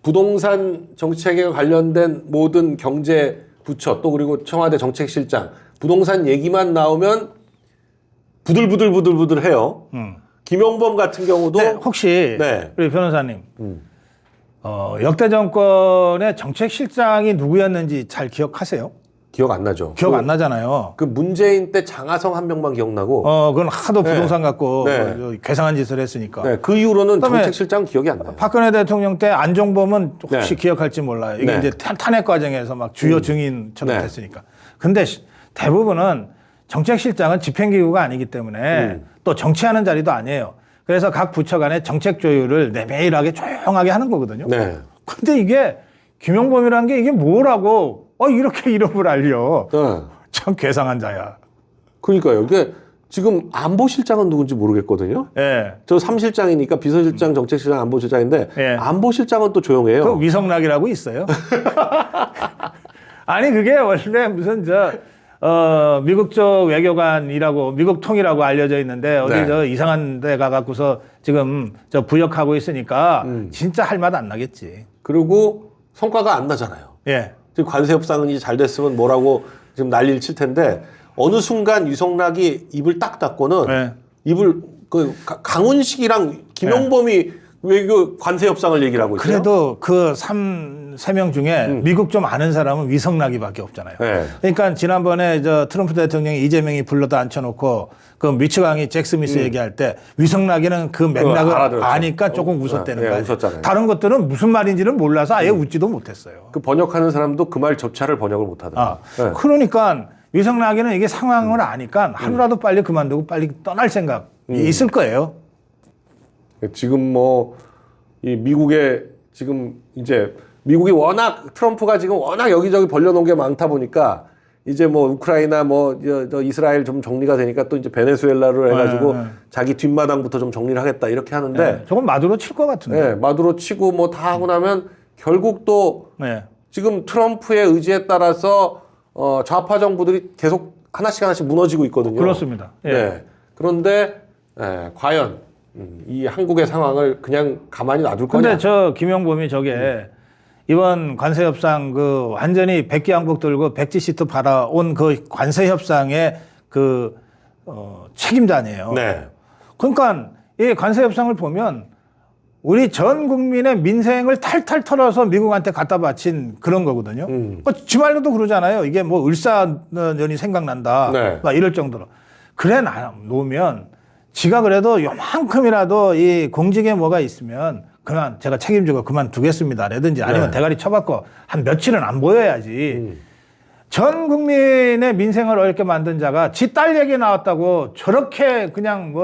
부동산 정책에 관련된 모든 경제 부처 또 그리고 청와대 정책실장 부동산 얘기만 나오면 부들부들해요. 김용범 같은 경우도 네, 혹시 네. 우리 변호사님 역대 정권의 정책실장이 누구였는지 잘 기억하세요? 기억 안 나죠. 기억 안 나잖아요. 그 문재인 때 장하성 한 명만 기억나고. 그건 하도 부동산 갖고 네. 괴상한 짓을 했으니까. 네, 그 이후로는 그다음에 정책실장 기억이 안 나요. 박근혜 대통령 때 안종범은 혹시 네. 기억할지 몰라요. 이게 네. 이제 탄핵 과정에서 막 주요 증인처럼 네. 됐으니까. 근데 대부분은 정책실장은 집행기구가 아니기 때문에 또 정치하는 자리도 아니에요. 그래서 각 부처 간의 정책 조율을 내밀하게 조용하게 하는 거거든요. 네. 근데 이게 김용범이라는 게 이게 뭐라고 이렇게 이름을 알려. 네. 참 괴상한 자야. 그러니까요. 이게 지금 안보실장은 누군지 모르겠거든요. 예. 저 3실장이니까 비서실장, 정책실장, 안보실장인데 예. 안보실장은 또 조용해요. 그 위성락이라고 있어요. 아니 그게 원래 무슨 미국 쪽 외교관이라고 미국 통이라고 알려져 있는데 어디 네. 이상한 데 가갖고서 지금 부역하고 있으니까 진짜 할 맛 안 나겠지. 그리고 성과가 안 나잖아요. 예. 지금 관세 협상이 잘 됐으면 뭐라고 지금 난리를 칠 텐데 어느 순간 유성락이 입을 딱 닫고는 네. 입을 그 강훈식이랑 김용범이 외교 관세 협상을 얘기를 하고 있어요. 그래도 그 세 명 중에 미국 좀 아는 사람은 위성락이밖에 없잖아요. 네. 그러니까 지난번에 트럼프 대통령이 이재명이 불러다 앉혀놓고 그 미치광이 잭 스미스 얘기할 때 위성락이는 그 맥락을 알아들었죠. 아니까 조금 웃었다는 거예요. 웃었잖아요. 다른 것들은 무슨 말인지는 몰라서 아예 웃지도 못했어요. 그 번역하는 사람도 그 말조차를 번역을 못 하더라고요. 네. 그러니까 위성락이는 이게 상황을 아니까 하루라도 빨리 그만두고 빨리 떠날 생각이 있을 거예요. 지금 이 미국의 지금 이제 미국이 워낙 트럼프가 지금 워낙 여기저기 벌려놓은 게 많다 보니까 이제 우크라이나 이스라엘 좀 정리가 되니까 또 이제 베네수엘라로 해가지고 자기 뒷마당부터 좀 정리를 하겠다 이렇게 하는데 조금 마두로 칠 것 같은데. 네, 마두로 치고 다 하고 나면 결국 또 지금 트럼프의 의지에 따라서 좌파 정부들이 계속 하나씩 무너지고 있거든요. 그렇습니다. 예. 네. 그런데 과연 이 한국의 상황을 그냥 가만히 놔둘 거냐? 근데 김용범이 이번 관세 협상 완전히 백기양복 들고 백지 시트 받아온 그 관세 협상의 책임자네요. 네. 그러니까 이 관세 협상을 보면 우리 전 국민의 민생을 탈탈 털어서 미국한테 갖다 바친 그런 거거든요. 지말로도 그러잖아요. 이게 을사년이 생각난다. 네. 막 이럴 정도로. 그래 놓으면 지가 그래도 요만큼이라도 이 공직에 뭐가 있으면 그만 제가 책임지고 그만두겠습니다. 라든지 아니면 대가리 쳐받고 한 며칠은 안 보여야지. 전 국민의 민생을 어렵게 만든 자가 지 딸 얘기 나왔다고 저렇게 그냥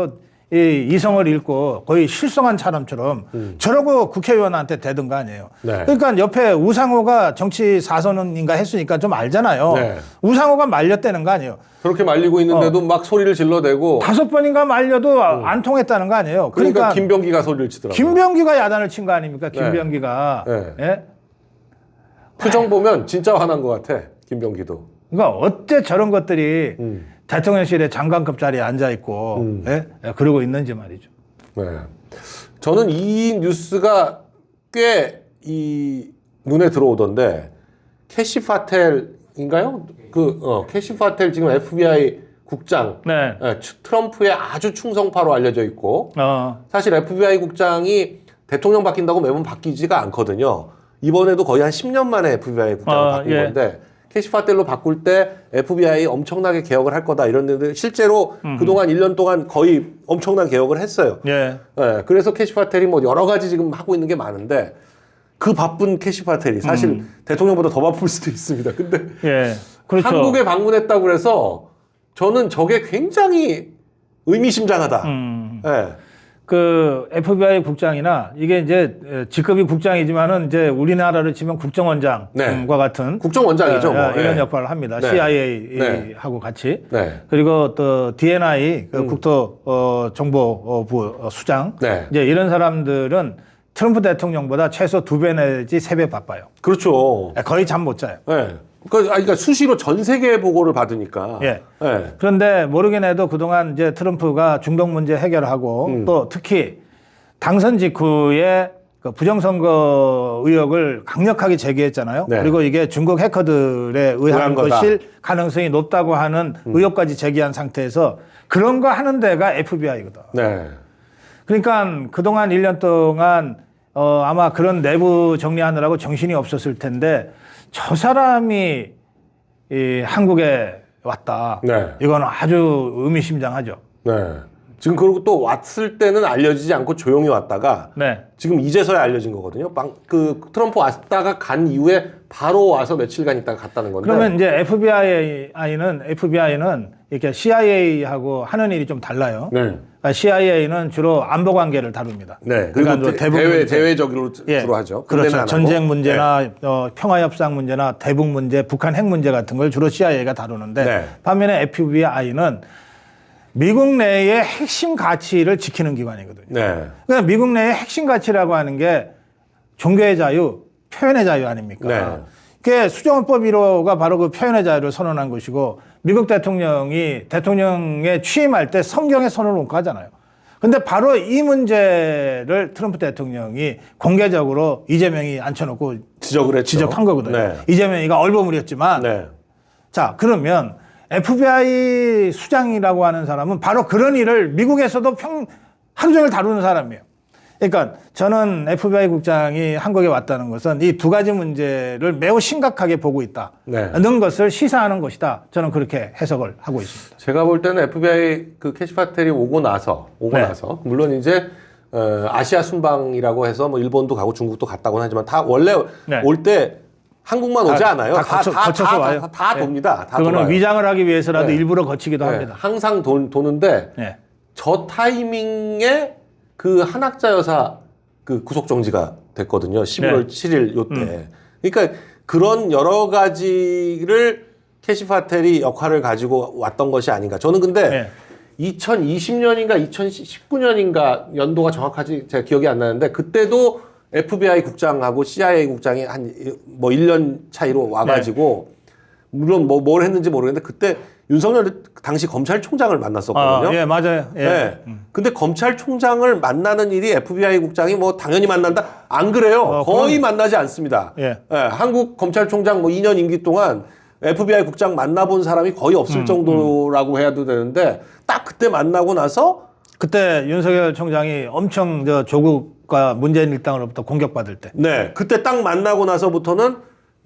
이성을 잃고 거의 실성한 사람처럼 저러고 국회의원한테 대든 거 아니에요. 네. 그러니까 옆에 우상호가 정치 4선인가 했으니까 좀 알잖아요. 네. 우상호가 말렸다는 거 아니에요. 그렇게 말리고 있는데도 막 소리를 질러대고 5번인가 말려도 안 통했다는 거 아니에요. 그러니까 김병기가 소리를 치더라고요. 김병기가 야단을 친 거 아닙니까? 김병기가. 네. 예? 표정 보면 진짜 화난 것 같아. 김병기도. 그러니까 어째 저런 것들이 대통령실에 장관급 자리에 앉아 있고 그러고 있는지 말이죠. 네. 저는 이 뉴스가 꽤 눈에 들어오던데 캐시 파텔인가요? 캐시 파텔 지금 FBI 국장. 네. 트럼프의 아주 충성파로 알려져 있고 사실 FBI 국장이 대통령 바뀐다고 매번 바뀌지가 않거든요. 이번에도 거의 한 10년 만에 FBI 국장을 바꾼 건데 캐시 파텔로 바꿀 때 FBI 엄청나게 개혁을 할 거다 이랬는데 실제로 그동안 1년 동안 거의 엄청난 개혁을 했어요. 예. 그래서 캐시 파텔이 여러 가지 지금 하고 있는 게 많은데 그 바쁜 캐시 파텔이 사실 대통령보다 더 바쁠 수도 있습니다. 근데 그렇죠. 한국에 방문했다고 그래서 저는 저게 굉장히 의미심장하다. 그 FBI 국장이나 이게 이제 직급이 국장이지만은 이제 우리나라를 치면 국정원장과 같은 국정원장이죠. 이런 역할을 합니다. CIA하고 같이. 그리고 또 DNI 국토정보부 수장. 이제 이런 사람들은 트럼프 대통령보다 최소 2배 내지 3배 바빠요. 그렇죠. 거의 잠 못 자요. 그러니까 수시로 전 세계 보고를 받으니까. 그런데 모르긴 해도 그동안 이제 트럼프가 중동 문제 해결하고 또 특히 당선 직후에 그 부정선거 의혹을 강력하게 제기했잖아요. 네. 그리고 이게 중국 해커들에 의한 의한 거다. 것일 가능성이 높다고 하는 의혹까지 제기한 상태에서 그런 거 하는 데가 FBI거든. 네. 그러니까 그동안 1년 동안 아마 그런 내부 정리하느라고 정신이 없었을 텐데 저 사람이 이 한국에 왔다. 네. 이건 아주 의미심장하죠. 네. 지금 그리고 또 왔을 때는 알려지지 않고 조용히 왔다가 네. 지금 이제서야 알려진 거거든요. 그 트럼프 왔다가 간 이후에 바로 와서 며칠간 있다가 갔다는 건데. 그러면 이제 FBI는 이렇게 CIA하고 하는 일이 좀 달라요. 네. 그러니까 CIA는 주로 안보 관계를 다룹니다. 네. 그러니까 그리고 대북 문제. 대외적으로 예. 주로 하죠. 그렇죠. 군대는 안 하고. 전쟁 문제나 평화협상 문제나 대북 문제, 북한 핵 문제 같은 걸 주로 CIA가 다루는데 네. 반면에 FBI는 미국 내의 핵심 가치를 지키는 기관이거든요. 네. 그러니까 미국 내의 핵심 가치라고 하는 게 종교의 자유, 표현의 자유 아닙니까? 네. 그게 수정헌법 1호가 바로 그 표현의 자유를 선언한 것이고 미국 대통령에 취임할 때 성경에 손을 얹고 하잖아요. 근데 바로 이 문제를 트럼프 대통령이 공개적으로 이재명이 앉혀놓고 지적을 했죠. 지적한 거거든요. 네. 이재명이가 얼버무렸지만 네. 자, 그러면 FBI 수장이라고 하는 사람은 바로 그런 일을 미국에서도 하루 종일 다루는 사람이에요. 그러니까 저는 FBI 국장이 한국에 왔다는 것은 이 두 가지 문제를 매우 심각하게 보고 있다는 네. 것을 시사하는 것이다. 저는 그렇게 해석을 하고 있습니다. 제가 볼 때는 FBI 그 캐시 파텔이 오고 나서 물론 이제 아시아 순방이라고 해서 뭐 일본도 가고 중국도 갔다고는 하지만 다 원래 네. 올 때 한국만 오지 않아요. 거쳐서 와요. 다 네. 돕니다. 다 그거는 돌아요. 위장을 하기 위해서라도 네. 일부러 거치기도 네. 합니다. 항상 도는데 네. 저 타이밍에 그 한학자 여사 그 구속 정지가 됐거든요. 11월 네. 7일 요때. 그러니까 그런 여러 가지를 캐시 파텔이 역할을 가지고 왔던 것이 아닌가. 저는 근데 네. 2020년인가 2019년인가 연도가 정확하지 제가 기억이 안 나는데 그때도 FBI 국장하고 CIA 국장이 한 뭐 1년 차이로 와가지고 물론 뭘 했는지 모르겠는데 그때 윤석열 당시 검찰총장을 만났었거든요. 예, 맞아요. 예. 네. 근데 검찰총장을 만나는 일이 FBI 국장이 뭐 당연히 만난다? 안 그래요. 거의 만나지 않습니다. 예. 예, 한국 검찰총장 뭐 2년 임기 동안 FBI 국장 만나본 사람이 거의 없을 정도라고 해야 되는데 딱 그때 만나고 나서 그때 윤석열 총장이 엄청 조국과 문재인 일당으로부터 공격받을 때 네, 그때 딱 만나고 나서부터는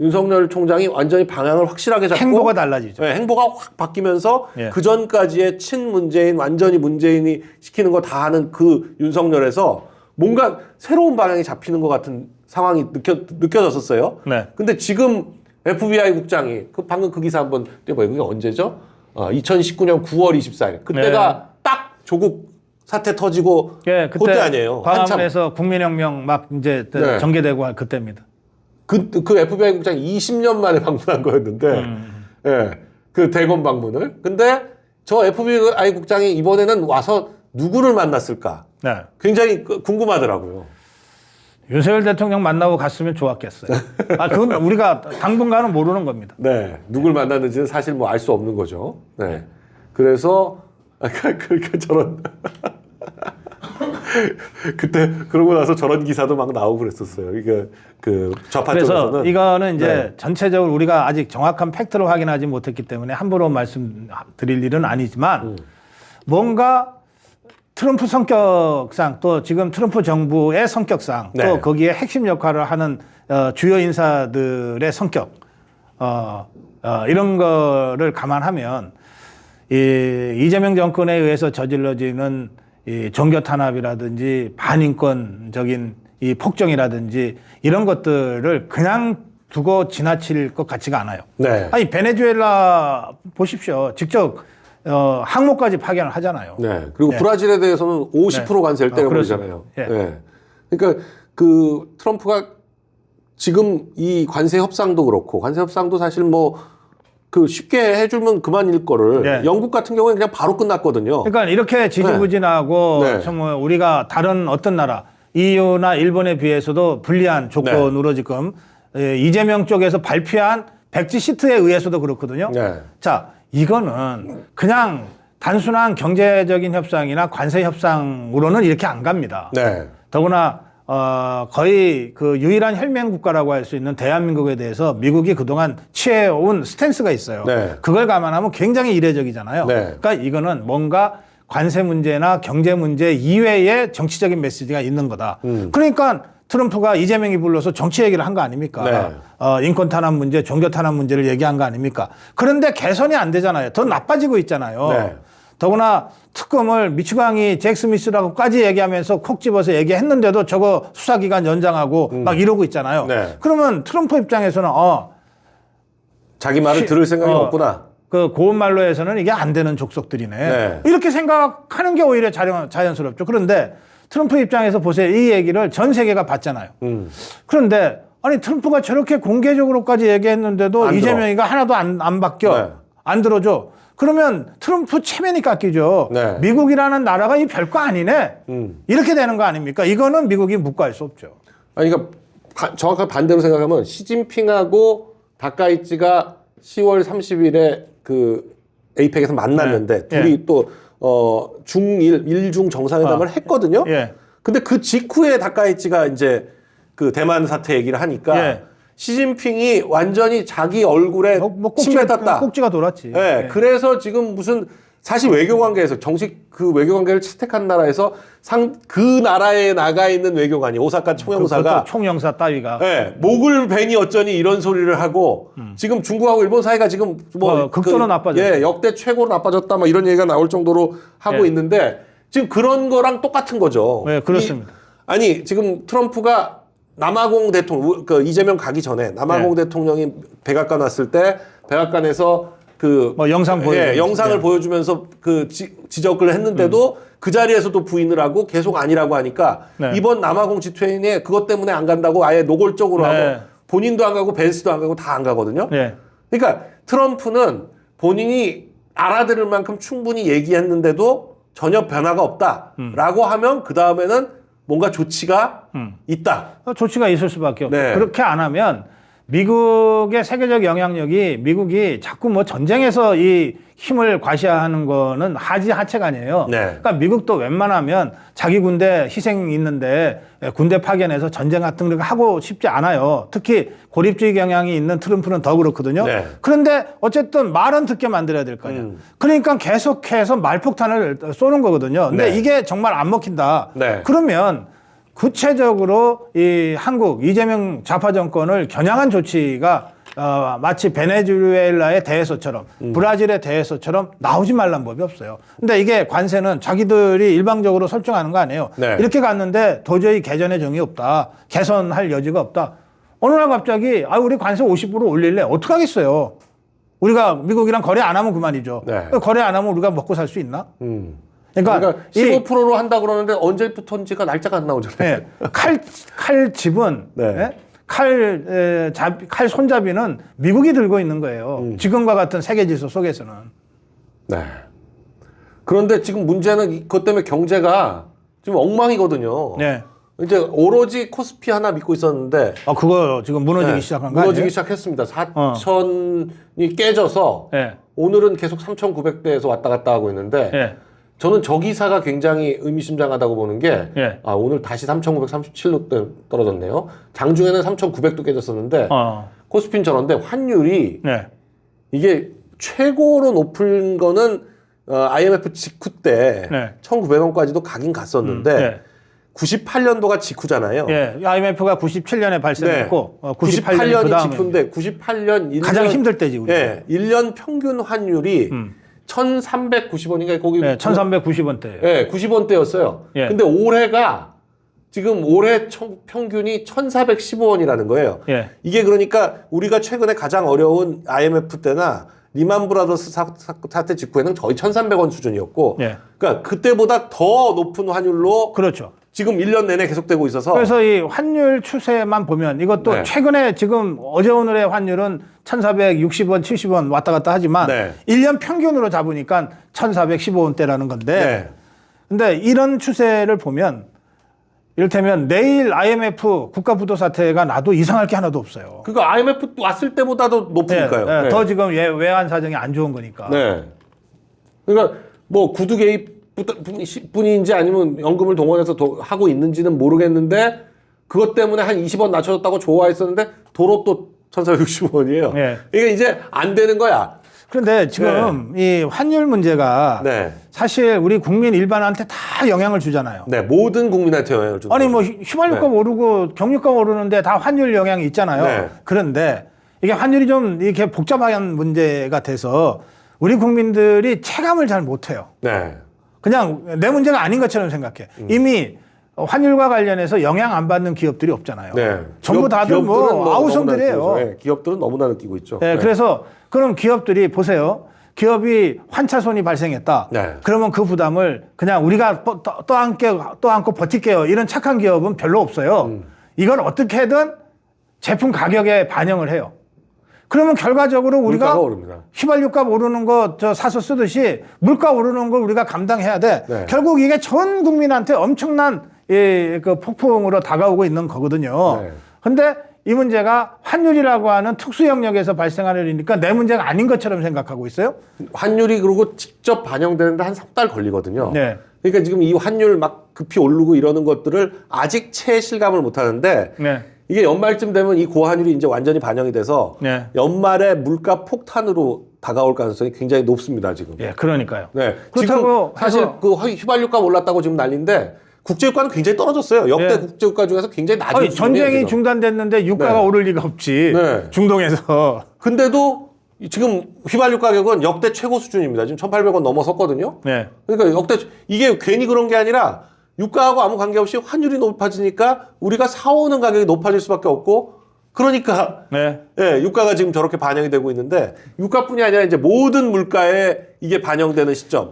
윤석열 총장이 완전히 방향을 확실하게 잡고 행보가 달라지죠. 네, 행보가 확 바뀌면서 예. 그 전까지의 친문재인 완전히 문재인이 시키는 거 다 하는 그 윤석열에서 뭔가 새로운 방향이 잡히는 것 같은 상황이 느껴졌었어요. 네. 근데 지금 FBI 국장이 방금 그 기사 한번 떼봐요. 그게 언제죠? 2019년 9월 24일. 그때가 딱 조국 사태 터지고 예, 그때 아니에요. 한참. 광화문에서 국민혁명 막 이제 네. 전개되고 할 그때입니다. 그 FBI 국장이 20년 만에 방문한 거였는데, 예, 그 대검 방문을. 근데 저 FBI 국장이 이번에는 와서 누구를 만났을까? 네. 굉장히 궁금하더라고요. 윤석열 대통령 만나고 갔으면 좋았겠어요. 그건 우리가 당분간은 모르는 겁니다. 네, 누굴 만났는지는 사실 뭐 알 수 없는 거죠. 네. 그래서, 저런. 그때 그러고 나서 저런 기사도 막 나오고 그랬었어요. 이게 그 좌파 그래서 쪽에서는 이거는 이제 네. 전체적으로 우리가 아직 정확한 팩트를 확인하지 못했기 때문에 함부로 말씀드릴 일은 아니지만 뭔가 트럼프 성격상 또 지금 트럼프 정부의 성격상 네. 또 거기에 핵심 역할을 하는 주요 인사들의 성격 이런 거를 감안하면 이재명 정권에 의해서 저질러지는 이 종교 탄압이라든지 반인권적인 이 폭정이라든지 이런 것들을 그냥 두고 지나칠 것 같지가 않아요. 네. 아니 베네수엘라 보십시오. 직접 항모까지 파견을 하잖아요. 네. 그리고 네. 브라질에 대해서는 50% 관세를 때려버리잖아요. 예. 네. 그러니까 그 트럼프가 지금 이 관세 협상도 그렇고 관세 협상도 사실 뭐 그 쉽게 해주면 그만일 거를 네. 영국 같은 경우는 그냥 바로 끝났거든요. 그러니까 이렇게 지지부진하고 네. 정말 우리가 다른 어떤 나라 EU나 일본에 비해서도 불리한 조건으로 지금 이재명 쪽에서 발표한 백지 시트에 의해서도 그렇거든요. 네. 자, 이거는 그냥 단순한 경제적인 협상이나 관세 협상으로는 이렇게 안 갑니다. 네. 더구나 거의 그 유일한 혈맹 국가라고 할 수 있는 대한민국에 대해서 미국이 그동안 취해온 스탠스가 있어요. 네. 그걸 감안하면 굉장히 이례적이잖아요. 네. 그러니까 이거는 뭔가 관세 문제나 경제 문제 이외의 정치적인 메시지가 있는 거다. 그러니까 트럼프가 이재명이 불러서 정치 얘기를 한 거 아닙니까? 네. 인권 탄압 문제, 종교 탄압 문제를 얘기한 거 아닙니까? 그런데 개선이 안 되잖아요. 더 나빠지고 있잖아요. 네. 더구나 특검을 미치광이 잭 스미스라고까지 얘기하면서 콕 집어서 얘기했는데도 저거 수사기간 연장하고 막 이러고 있잖아요. 네. 그러면 트럼프 입장에서는 자기 말을 들을 생각이 없구나. 그 고운 말로 해서는 이게 안 되는 족속들이네. 네. 이렇게 생각하는 게 오히려 자연스럽죠. 그런데 트럼프 입장에서 보세요. 이 얘기를 전 세계가 봤잖아요. 그런데 아니 트럼프가 저렇게 공개적으로까지 얘기했는데도 안 이재명이가 하나도 안 바뀌어. 네. 안 들어줘. 그러면 트럼프 체면이 깎이죠. 네. 미국이라는 나라가 이 별거 아니네. 이렇게 되는 거 아닙니까? 이거는 미국이 묵과할 수 없죠. 아니, 그러니까 정확하게 반대로 생각하면 예. 시진핑하고 다카이치가 10월 30일에 그 에이펙에서 만났는데 네. 둘이 또 중일 일중 정상회담을 했거든요. 예. 근데 그 직후에 다카이치가 이제 그 대만 사태 얘기를 하니까 예. 시진핑이 완전히 자기 얼굴에 침을 땄다. 꼭지가 돌았지. 예. 그래서 지금 무슨 사실 외교 관계에서 정식 그 외교 관계를 채택한 나라에서 그 나라에 나가 있는 외교관이 오사카 총영사가 총영사 따위가 예, 목을 베니 어쩌니 이런 소리를 하고 지금 중국하고 일본 사이가 지금 뭐 극도로 나빠졌어요. 예, 역대 최고로 나빠졌다 뭐 이런 얘기가 나올 정도로 하고 예. 있는데 지금 그런 거랑 똑같은 거죠. 네, 그렇습니다. 아니 지금 트럼프가 남아공 대통령 그 이재명 가기 전에 남아공 대통령이 백악관 왔을 때 백악관에서 그 뭐 영상 예, 영상을 보여주면서 그 지적을 했는데도 그 자리에서도 부인을 하고 계속 아니라고 하니까 네. 이번 남아공 G20에 그것 때문에 안 간다고 아예 노골적으로 네. 하고 본인도 안 가고 벤스도 안 가고 다 안 가거든요. 네. 그러니까 트럼프는 본인이 알아들을 만큼 충분히 얘기했는데도 전혀 변화가 없다라고 하면 그 다음에는 뭔가 조치가 있다. 조치가 있을 수밖에 없죠. 네. 그렇게 안 하면 미국의 세계적 영향력이 미국이 자꾸 뭐 전쟁에서 이 힘을 과시하는 거는 하체가 아니에요. 네. 그러니까 미국도 웬만하면 자기 군대 희생 있는데 군대 파견해서 전쟁 같은 걸 하고 싶지 않아요. 특히 고립주의 경향이 있는 트럼프는 더 그렇거든요. 네. 그런데 어쨌든 말은 듣게 만들어야 될 거 아니에요. 그러니까 계속해서 말폭탄을 쏘는 거거든요. 근데 네. 이게 정말 안 먹힌다. 네. 그러면 구체적으로 이 한국 이재명 좌파 정권을 겨냥한 조치가 마치 베네수엘라의 대해서처럼 브라질의 대해서처럼 나오지 말란 법이 없어요. 근데 이게 관세는 자기들이 일방적으로 설정하는 거 아니에요. 네. 이렇게 갔는데 도저히 개전의 정이 없다. 개선할 여지가 없다. 어느 날 갑자기 우리 관세 50% 올릴래. 어떡하겠어요. 우리가 미국이랑 거래 안 하면 그만이죠. 네. 거래 안 하면 우리가 먹고 살 수 있나? 그러니까 15%로 한다 그러는데 언제부터인지가 날짜가 안 나오잖아요. 네. 칼집은 네. 칼 손잡이는 미국이 들고 있는 거예요. 지금과 같은 세계 질서 속에서는. 네. 그런데 지금 문제는 그것 때문에 경제가 지금 엉망이거든요. 네. 이제 오로지 코스피 하나 믿고 있었는데 그거 지금 무너지기 시작한 거 아니에요? 무너지기 시작했습니다. 4천이 깨져서 네. 오늘은 계속 3,900대에서 왔다 갔다 하고 있는데 네. 저는 저 기사가 굉장히 의미심장하다고 보는 게 예. 오늘 다시 3,937로 떨어졌네요. 장중에는 3,900도 깨졌었는데 코스피는 저런데 환율이 네. 이게 최고로 높은 거는 IMF 직후 때 네. 1,900원까지도 가긴 갔었는데 네. 98년도가 직후잖아요. 예. IMF가 97년에 발생했고 98년이 98년이 직후인데 98년 1년, 가장 힘들 때지 우리. 예, 1년 평균 환율이 1,390원인가 거기 네, 1,390원대예요. 예, 90원대였어요. 예. 근데 올해가 지금 올해 평균이 1,415원이라는 거예요. 예. 이게 그러니까 우리가 최근에 가장 어려운 IMF 때나 리만 브라더스 사태 직후에는 거의 1,300원 수준이었고 예. 그러니까 그때보다 더 높은 환율로 그렇죠. 지금 1년 내내 계속되고 있어서 그래서 이 환율 추세만 보면 이것도 네. 최근에 지금 어제 오늘의 환율은 1,460원, 70원 왔다 갔다 하지만 네. 1년 평균으로 잡으니까 1,415원대라는 건데 네. 근데 이런 추세를 보면 이를테면 내일 IMF 국가부도 사태가 나도 이상할 게 하나도 없어요. 그러니까 IMF 왔을 때보다도 높으니까요. 네, 네. 더 지금 외환 사정이 안 좋은 거니까. 네. 그러니까 뭐 구두 개입 뿐인지 아니면 연금을 동원해서 하고 있는지는 모르겠는데 그것 때문에 한 20원 낮춰줬다고 좋아했었는데 도로 또 1,460원이에요. 네. 이게 이제 안 되는 거야. 그런데 지금 이 환율 문제가 네. 사실 우리 국민 일반한테 다 영향을 주잖아요. 네, 모든 국민한테 영향을 주는 아니 거예요. 뭐 휘발유값 네. 오르고 경유값 오르는데 다 환율 영향이 있잖아요. 네. 그런데 이게 환율이 좀 이렇게 복잡한 문제가 돼서 우리 국민들이 체감을 잘 못해요. 네. 그냥 내 문제가 아닌 것처럼 생각해. 이미 환율과 관련해서 영향 안 받는 기업들이 없잖아요. 네. 전부 다들 기업들은 뭐 너무나 아우성들이에요. 느끼죠. 네, 기업들은 너무나 느끼고 있죠. 네, 네. 그래서 그럼 기업들이 보세요. 기업이 환차손이 발생했다. 네. 그러면 그 부담을 그냥 우리가 또 안고 버틸게요. 이런 착한 기업은 별로 없어요. 이걸 어떻게든 제품 가격에 반영을 해요. 그러면 결과적으로 우리가 물가가 오릅니다. 휘발유값 오르는 거 저 사서 쓰듯이 물가 오르는 걸 우리가 감당해야 돼. 네. 결국 이게 전 국민한테 엄청난 그 폭풍으로 다가오고 있는 거거든요. 네. 근데 이 문제가 환율이라고 하는 특수 영역에서 발생하는 일이니까 내 문제가 아닌 것처럼 생각하고 있어요. 환율이 그리고 직접 반영되는데 한 3달 걸리거든요. 네. 그러니까 지금 이 환율 막 급히 오르고 이러는 것들을 아직 채 실감을 못 하는데 네. 이게 연말쯤 되면 이 고환율이 이제 완전히 반영이 돼서 네. 연말에 물가 폭탄으로 다가올 가능성이 굉장히 높습니다, 지금. 예, 그러니까요. 네. 그렇다고 지금 사실 해서- 그 휘발유값 올랐다고 지금 난리인데 국제유가는 굉장히 떨어졌어요. 역대 네. 국제유가 중에서 굉장히 낮은 아니, 수준이에요, 전쟁이 지금. 중단됐는데 유가가 네. 오를 리가 없지. 네. 중동에서. 근데도 지금 휘발유 가격은 역대 최고 수준입니다. 지금 1,800원 넘어섰거든요. 네. 그러니까 역대 이게 괜히 그런 게 아니라 유가하고 아무 관계없이 환율이 높아지니까 우리가 사오는 가격이 높아질 수밖에 없고 그러니까 네. 예, 유가가 지금 저렇게 반영이 되고 있는데 유가뿐이 아니라 이제 모든 물가에 이게 반영되는 시점.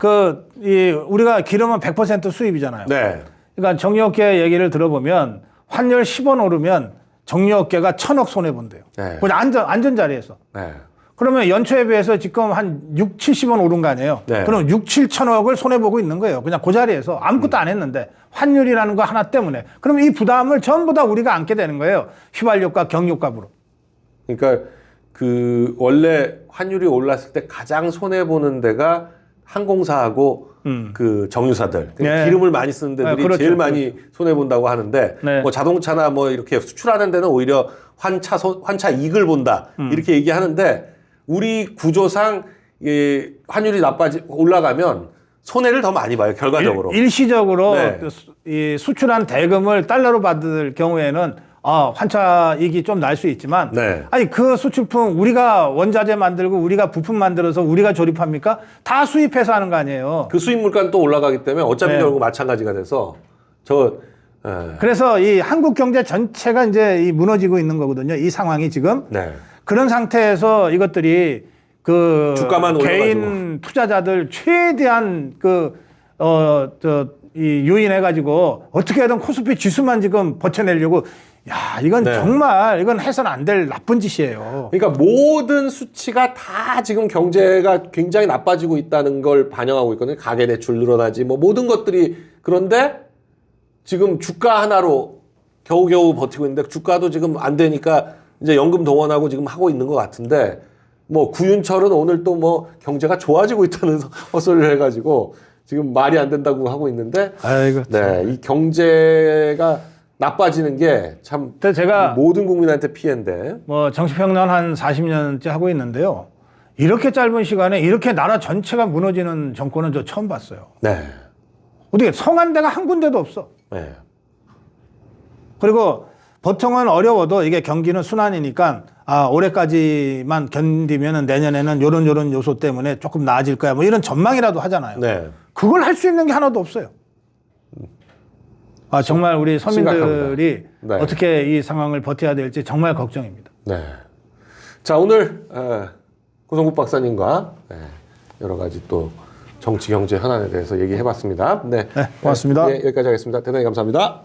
우리가 기름은 100% 수입이잖아요. 네. 그러니까 정유업계 얘기를 들어보면 환율 10원 오르면 정유업계가 1,000억 손해본대요. 네. 그냥 안전 자리에서. 네. 그러면 연초에 비해서 지금 한 6, 70원 오른 거 아니에요? 네. 그럼 6, 7천억을 손해보고 있는 거예요. 그냥 그 자리에서. 아무것도 안 했는데. 환율이라는 거 하나 때문에. 그럼 이 부담을 전부 다 우리가 안게 되는 거예요. 휘발유값, 경유값으로. 그러니까 그 원래 환율이 올랐을 때 가장 손해 보는 데가 항공사하고 그 정유사들 네. 기름을 많이 쓰는 데들이 네, 그렇죠. 제일 많이 손해 본다고 하는데 네. 뭐 자동차나 뭐 이렇게 수출하는 데는 오히려 환차 이익을 본다 이렇게 얘기하는데 우리 구조상 이 환율이 올라가면 손해를 더 많이 봐요 결과적으로. 일시적으로 네. 이 수출한 대금을 달러로 받을 경우에는 환차 이익이 좀 날 수 있지만 네. 아니 그 수출품 우리가 원자재 만들고 우리가 부품 만들어서 우리가 조립합니까? 다 수입해서 하는 거 아니에요. 그 수입 물가는 또 올라가기 때문에 어차피 네. 결국 마찬가지가 돼서 그래서 이 한국 경제 전체가 이제 이 무너지고 있는 거거든요. 이 상황이 지금 네. 그런 상태에서 이것들이 그 주가만 개인 투자자들 최대한 이 유인해 가지고 어떻게든 코스피 지수만 지금 버텨내려고 이건 네. 정말 이건 해서는 안 될 나쁜 짓이에요. 그러니까 모든 수치가 다 지금 경제가 굉장히 나빠지고 있다는 걸 반영하고 있거든요. 가계 대출 늘어나지 뭐 모든 것들이 그런데 지금 주가 하나로 겨우겨우 버티고 있는데 주가도 지금 안 되니까 이제 연금 동원하고 지금 하고 있는 것 같은데 뭐 구윤철은 오늘 또 뭐 경제가 좋아지고 있다는 헛소리를 해가지고 지금 말이 안 된다고 하고 있는데 아이고. 네, 이 경제가 나빠지는 게 참 제가 모든 국민한테 피해인데 뭐 정치평론 한 40년째 하고 있는데요. 이렇게 짧은 시간에 이렇게 나라 전체가 무너지는 정권은 저 처음 봤어요. 네. 어떻게 성한 데가 한 군데도 없어. 네. 그리고 보통은 어려워도 이게 경기는 순환이니까 올해까지만 견디면 내년에는 요런 요소 때문에 조금 나아질 거야. 뭐 이런 전망이라도 하잖아요. 네. 그걸 할 수 있는 게 하나도 없어요. 정말 우리 서민들이 네. 어떻게 이 상황을 버텨야 될지 정말 걱정입니다. 네. 자, 오늘 고성국 박사님과 여러 가지 또 정치 경제 현안에 대해서 얘기해 봤습니다. 네. 고맙습니다. 여기까지 하겠습니다. 대단히 감사합니다.